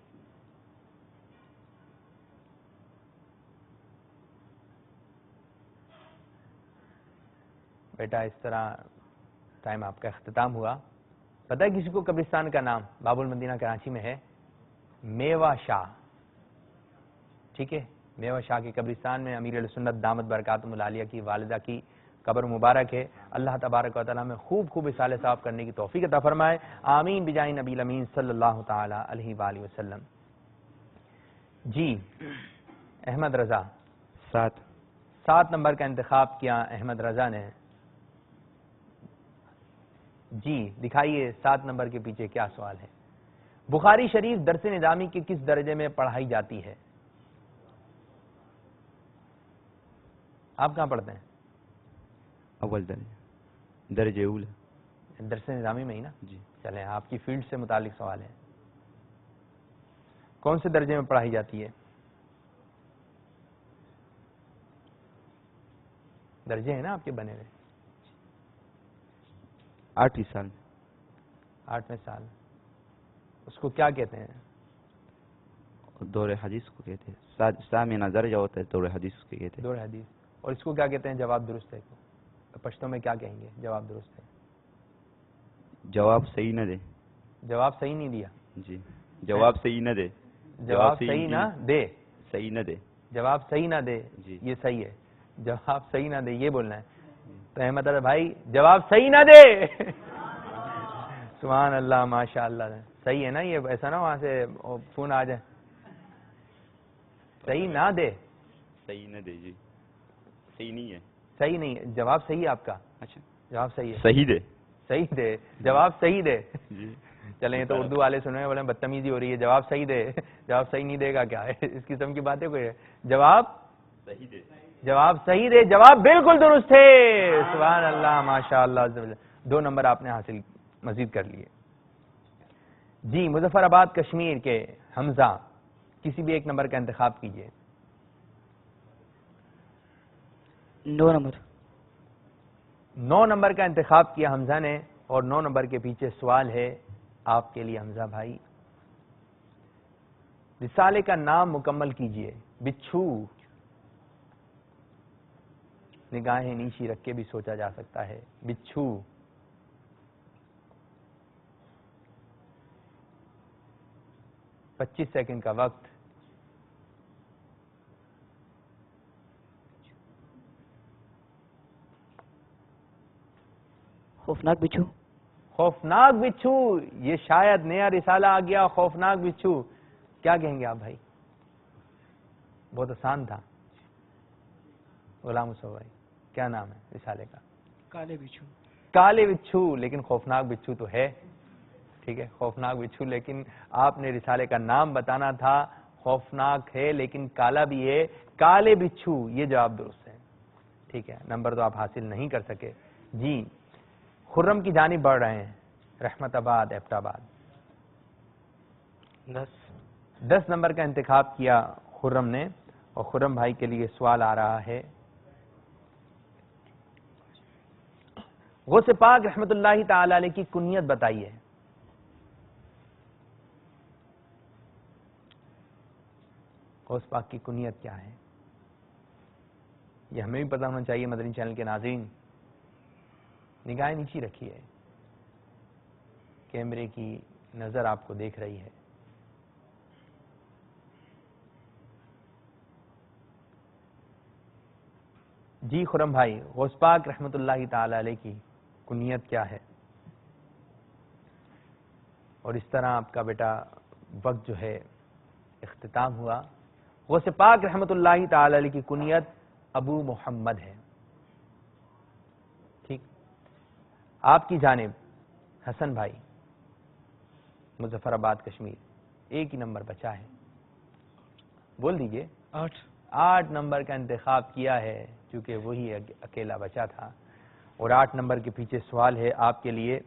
بیٹا اس طرح ٹائم آپ کا اختتام ہوا. پتہ ہے کسی کو قبرستان کا نام باب المدینہ کراچی میں ہے؟ میوہ شاہ. ٹھیک ہے, میوہ شاہ کے قبرستان میں امیر اہل سنت دامت برکاتہم العالیہ کی والدہ کی قبر مبارک ہے. اللہ تبارک و تعالیٰ میں خوب اصالہ ثواب کرنے کی توفیق عطا فرمائے. آمین بجاہ نبی الامین صلی اللہ تعالی علیہ وآلہ وسلم. جی احمد رضا 7 نمبر کا انتخاب کیا احمد رضا نے. جی دکھائیے 7 نمبر کے پیچھے کیا سوال ہے. بخاری شریف درس نظامی کے کس درجے میں پڑھائی جاتی ہے؟ آپ کہاں پڑھتے ہیں؟ اول درجہ اول درس نظامی میں ہی نا. جی چلیں آپ کی فیلڈ سے متعلق سوال ہے. کون سے درجے میں پڑھائی جاتی ہے؟ درجے ہیں نا آپ کے بنے ہوئے. 8ویں سال. 8ویں سال. اس کو کیا کہتے ہیں؟ دور حدیث کو کہتے ہیں. سامعہ درجہ ہوتا ہے دور حدیث کو کہتے ہیں. دور حدیث. اور اس کو کیا کہتے ہیں؟ جواب درست ہے کو پشتوں میں کیا کہیں گے؟ جواب درست ہے. جواب صحیح نہ دے. جواب صحیح نہیں دیا. جی جواب صحیح نہ دے. جواب صحیح نہ دے. صحیح نہ دے. جواب صحیح نہ دے. جی یہ صحیح ہے. جواب صحیح نہ دے یہ بولنا ہے. تو احمد بھائی جواب صحیح نہ دے. سبحان اللہ ماشاء اللہ. صحیح ہے نا یہ؟ ایسا نا وہاں سے فون آ جائے. صحیح نہ دے. صحیح نہ دے. جی صحیح نہیں ہے. صحیح نہیں ہے. جواب صحیح ہے آپ کا. اچھا جواب صحیح ہے. صحیح دے. صحیح دے، جواب صحیح دے. جی چلیں یہ تو اردو والے سنیں بولے بدتمیزی ہو رہی ہے، جواب صحیح دے. جواب صحیح نہیں دے گا کیا ہے، اس قسم کی باتیں کوئی ہے. جواب صحیح دے. جواب صحیح دے، جواب بالکل درست ہے. سبحان اللہ، ماشاء اللہ. 2 نمبر آپ نے حاصل مزید کر لیے. جی مظفر آباد کشمیر کے حمزہ، کسی بھی ایک نمبر کا انتخاب کیجئے. 9 نمبر. 9 نمبر کا انتخاب کیا حمزہ نے، اور 9 نمبر کے پیچھے سوال ہے آپ کے لیے حمزہ بھائی. رسالے کا نام مکمل کیجئے. بچھو. نگاہیں نیچی رکھ کے بھی سوچا جا سکتا ہے. بچھو. پچیس سیکنڈ کا وقت. خوفناک بچھو. خوفناک بچھو، یہ شاید نیا رسالہ آ گیا. خوفناک بچھو کیا کہیں گے آپ بھائی؟ بہت آسان تھا. غلام مصطفیٰ بھائی کیا نام ہے رسالے کا؟ کالے بچھو. کالے بچھو، لیکن خوفناک بچھو تو ہے. ٹھیک ہے، خوفناک بچھو، لیکن آپ نے رسالے کا نام بتانا تھا. خوفناک ہے لیکن کالا بھی ہے. کالے بچھو یہ جواب درست ہے. ٹھیک ہے، نمبر تو آپ حاصل نہیں کر سکے. جی خرم کی جانب بڑھ رہے ہیں، رحمت آباد ایبٹ آباد. 10 نمبر کا انتخاب کیا خرم نے، اور خرم بھائی کے لیے سوال آ رہا ہے. غوث پاک رحمت اللہ تعالی علیہ کی کنیت بتائیے. غوث پاک کی کنیت کیا ہے؟ یہ ہمیں بھی پتہ ہونا چاہیے. مدنی چینل کے ناظرین نگاہیں نیچی رکھیے، کیمرے کی نظر آپ کو دیکھ رہی ہے. جی خرم بھائی، غوث پاک رحمت اللہ تعالی علیہ کی کنیت کیا ہے؟ اور اس طرح آپ کا بیٹا وقت جو ہے اختتام ہوا. غوث پاک رحمت اللہ تعالی علیہ کی کنیت ابو محمد ہے. ٹھیک، آپ کی جانب حسن بھائی مظفر آباد کشمیر، ایک ہی نمبر بچا ہے، بول دیجئے. 8 نمبر کا انتخاب کیا ہے کیونکہ وہی اکیلا بچا تھا. اور 8 نمبر کے پیچھے سوال ہے آپ کے لیے.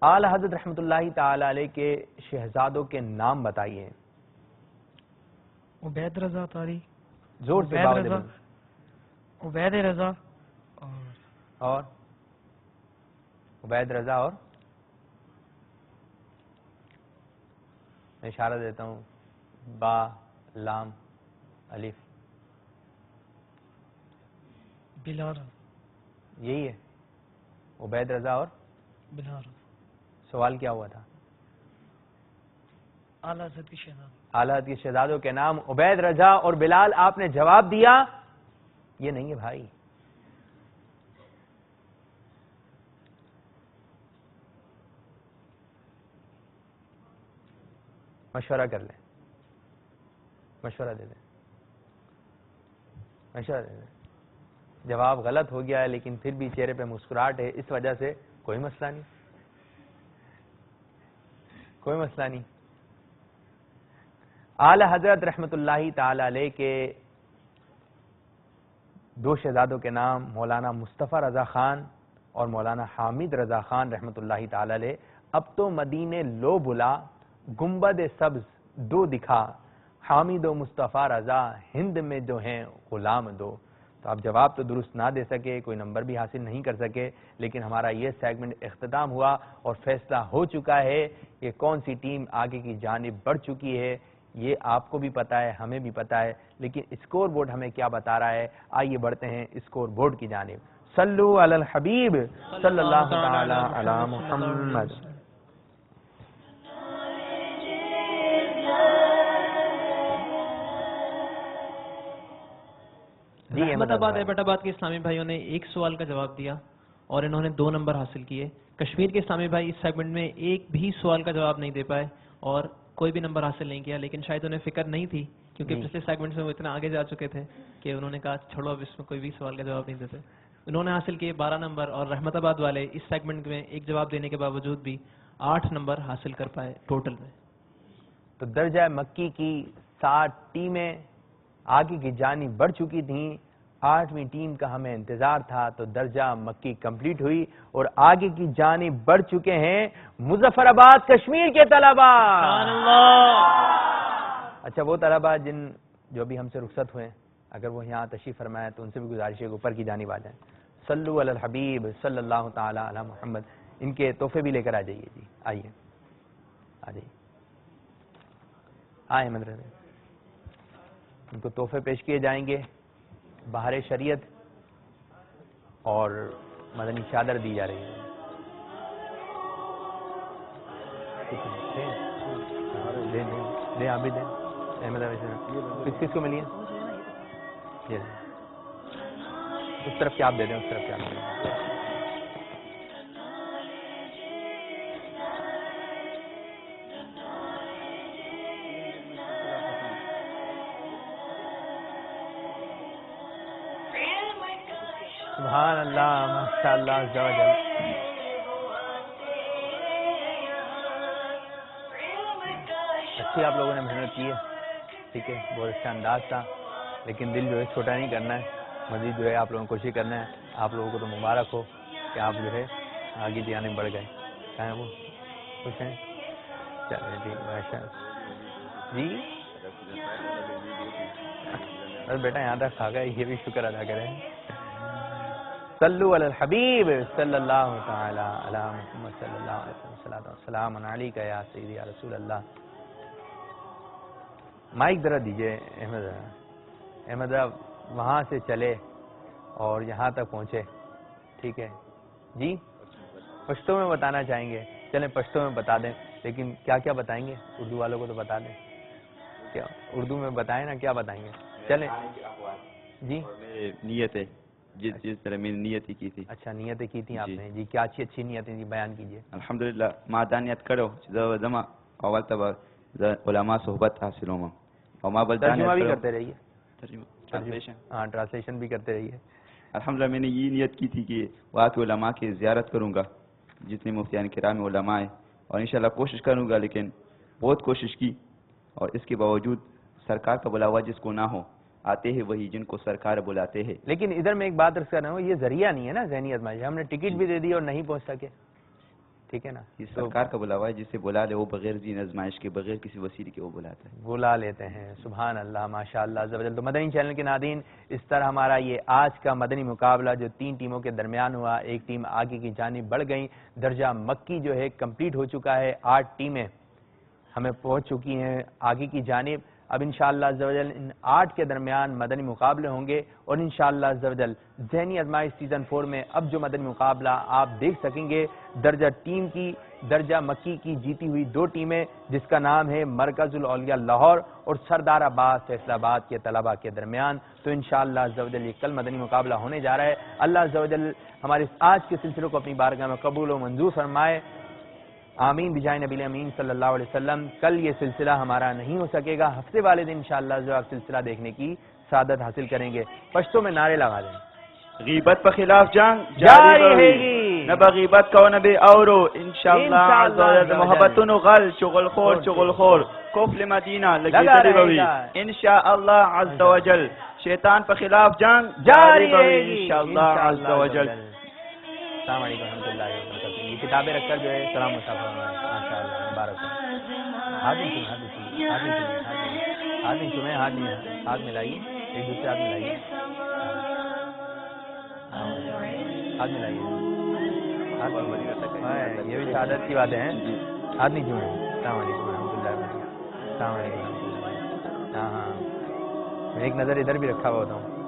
اعلی حضرت رحمت اللہ تعالی علیہ کے شہزادوں کے نام بتائیے. عبید رضا طاری. زور سے باؤ دے. عبید رضا اور عبید رضا، اور میں اشارہ دیتا ہوں، با، لام، الف. بلال. یہی ہے عبید رضا اور بلال. سوال کیا ہوا تھا؟ اعلیٰ حضرت کے شہزادے. اعلیٰ حضرت کے شہزادوں کے نام عبید رضا اور بلال. آپ نے جواب دیا. یہ نہیں ہے بھائی، مشورہ کر لیں، مشورہ دے دیں، مشورہ دے دیں. جواب غلط ہو گیا ہے لیکن پھر بھی چہرے پہ مسکراہٹ ہے، اس وجہ سے کوئی مسئلہ نہیں، کوئی مسئلہ نہیں. اعلی حضرت رحمت اللہ تعالی علیہ کے 2 شہزادوں کے نام مولانا مصطفیٰ رضا خان اور مولانا حامد رضا خان رحمت اللہ تعالی علیہ. اب تو مدینے لو بلا، گنبد سبز 2 دکھا، حامد و مصطفیٰ رضا ہند میں جو ہیں غلام 2. تو آپ جواب تو درست نہ دے سکے، کوئی نمبر بھی حاصل نہیں کر سکے، لیکن ہمارا یہ سیگمنٹ اختتام ہوا اور فیصلہ ہو چکا ہے کہ کون سی ٹیم آگے کی جانب بڑھ چکی ہے. یہ آپ کو بھی پتا ہے، ہمیں بھی پتا ہے، لیکن اسکور بورڈ ہمیں کیا بتا رہا ہے. آئیے بڑھتے ہیں اسکور بورڈ کی جانب. صلو علی الحبیب صلی اللہ تعالی علی محمد. جی رحمت آباد ایبٹ آباد کے اسلامی بھائیوں نے 1 سوال کا جواب دیا اور انہوں نے 2 نمبر حاصل کیے. کشمیر کے اسلامی بھائی اس سیگمنٹ میں ایک بھی سوال کا جواب نہیں دے پائے اور کوئی بھی نمبر حاصل نہیں کیا، لیکن شاید انہیں فکر نہیں تھی کیونکہ پچھلے سیگمنٹ سے وہ اتنا آگے جا چکے تھے کہ انہوں نے کہا چھوڑو اب اس میں کوئی بھی سوال کا جواب نہیں دیتے. انہوں نے حاصل کیے 12 نمبر اور رحمت آباد والے اس سیگمنٹ میں ایک جواب دینے کے باوجود بھی 8 نمبر حاصل کر پائے ٹوٹل میں. تو درجہ مکی کی 7 ٹیمیں آگے کی جانب بڑھ چکی تھیں. 8ویں ٹیم کا ہمیں انتظار تھا تو درجہ مکی کمپلیٹ ہوئی اور آگے کی جانب بڑھ چکے ہیں مظفر آباد کشمیر کے طلبہ. اچھا وہ طلبہ جو بھی ہم سے رخصت ہوئے اگر وہ یہاں تشریف فرمائے تو ان سے بھی گزارش ہے کہ اوپر کی جانب آ جائیں. صلو علی الحبیب صلی اللہ تعالی علی محمد. ان کے تحفے بھی لے کر آ جائیے. جی آئیے آ جائیے آئے مدرسے. ان کو تحفے پیش کیے جائیں گے. بہار شریعت اور مدنی چادر دی جا رہی ہے. دیں آپ بھی دیں. احمد کس کس کو ملی ہے؟ اس طرف کیا آپ دے دیں. اس طرف کیا آپ دے دیں. سبحان اللہ ماشاء اللہ عز و جل. اچھی آپ لوگوں نے محنت کی ہے. ٹھیک ہے بہت اچھا انداز تھا لیکن دل جو ہے چھوٹا نہیں کرنا ہے. مزید جو ہے آپ لوگوں کو کوشش کرنا ہے. آپ لوگوں کو تو مبارک ہو کہ آپ جو ہے آگے جانے بڑھ گئے. کہیں وہ خوش ہیں؟ چلے ٹھیک ماشاء اللہ. جی بس بیٹا یہاں تک کھا گئے یہ بھی شکر ادا کریں. صلو علی الحبیب صلی اللہ تعالی علی محمد صلی اللہ علیہ وسلم. صلاۃ و سلام علیک یا سیدی یا رسول اللہ. مائک ذرا دیجئے احمد. احمد وہاں سے چلے اور یہاں تک پہنچے. ٹھیک ہے جی پشتو میں بتانا چاہیں گے. چلیں پشتو میں بتا دیں لیکن کیا کیا بتائیں گے اردو والوں کو تو بتا دیں. کیا اردو میں بتائیں نا کیا بتائیں گے. چلیں جی نیت ہے جس طرح میں نے نیتیں کی تھی. اچھا نیتیں کی تھیں آپ نے. جی کیا اچھی نیتیں تھی بیان کیجیے. الحمدللہ ما دانیت کرو زما اول تب علماء صحبت حاصلوں میں اور ما بل ترجمہ بھی کرتے رہیے. ٹرانسلیشن ہاں ٹرانسلیشن بھی کرتے رہیے. الحمدللہ میں نے یہ نیت کی تھی کہ وہاں کے علماء کی زیارت کروں گا جتنے مفتیان کرام علماء ہیں اور انشاءاللہ کوشش کروں گا. لیکن بہت کوشش کی اور اس کے باوجود سرکار کا بلاوا جس کو نہ ہو آتے ہیں وہی جن کو سرکار بلاتے ہیں. لیکن ادھر میں ایک بات عرض کر رہا ہوں یہ ذریعہ نہیں ہے نا ذہنی آزمائش. ہم نے ٹکٹ بھی دے دی اور نہیں پہنچ سکے. ٹھیک ہے نا یہ سرکار کا بلاوا ہے جسے بلا لے وہ بغیر ذہنی آزمائش کے بغیر کسی وسیلے کے وہ بلاتا ہے بلا لیتے ہیں. سبحان اللہ ماشاء اللہ عز و جل. تو مدنی چینل کے ناظرین اس طرح ہمارا یہ آج کا مدنی مقابلہ جو 3 ٹیموں کے درمیان ہوا. ایک ٹیم آگے کی جانب بڑھ گئی. درجہ مکی جو ہے کمپلیٹ ہو چکا ہے. 8 ٹیمیں ہمیں پہنچ چکی ہیں آگے کی جانب. اب انشاءاللہ عز و جل ان 8 کے درمیان مدنی مقابلے ہوں گے اور انشاءاللہ عز و جل ذہنی آزمائش سیزن 4 میں اب جو مدنی مقابلہ آپ دیکھ سکیں گے درجہ مکی کی جیتی ہوئی 2 ٹیمیں جس کا نام ہے مرکز الاولیاء لاہور اور سردار آباد فیصل آباد کے طلبہ کے درمیان. تو انشاءاللہ عز و جل یہ کل مدنی مقابلہ ہونے جا رہا ہے. اللہ عز و جل ہمارے آج کے سلسلے کو اپنی بارگاہ میں قبول و منظور فرمائے. آمین بجائے نبی امین صلی اللہ علیہ وسلم. کل یہ سلسلہ ہمارا نہیں ہو سکے گا. ہفتے والے دن انشاءاللہ جو آپ سلسلہ دیکھنے کی سعادت حاصل کریں گے. پشتوں میں نعرے لگا دیں. غیبت پر خلاف جنگ جاری رہے گی نہ بغیبت کو نہ بے اورو انشاءاللہ عز و جل محبتن غل چغل خور کفل مدینہ لگی رہی انشاءاللہ عز و جل. شیطان پر خلاف جنگ جاری رہے گی انشاءاللہ عز و جل. السلام علیکم ورحمۃ اللہ وبرکاتہ. یہ کتابیں رکھ کر جو ہے سلام مصطفیٰ ماشاءاللہ مبارک ہو. ہاتھ ملائیے ایک دوسرے ہاتھ ملائیے یہ بھی سعادت کی باتیں ہیں. ہاتھ نہیں چھوڑیں. السلام علیکم ورحمۃ اللہ. السلام علیکم. ہاں میں ایک نظر ادھر بھی رکھا ہوا ہوتا ہوں.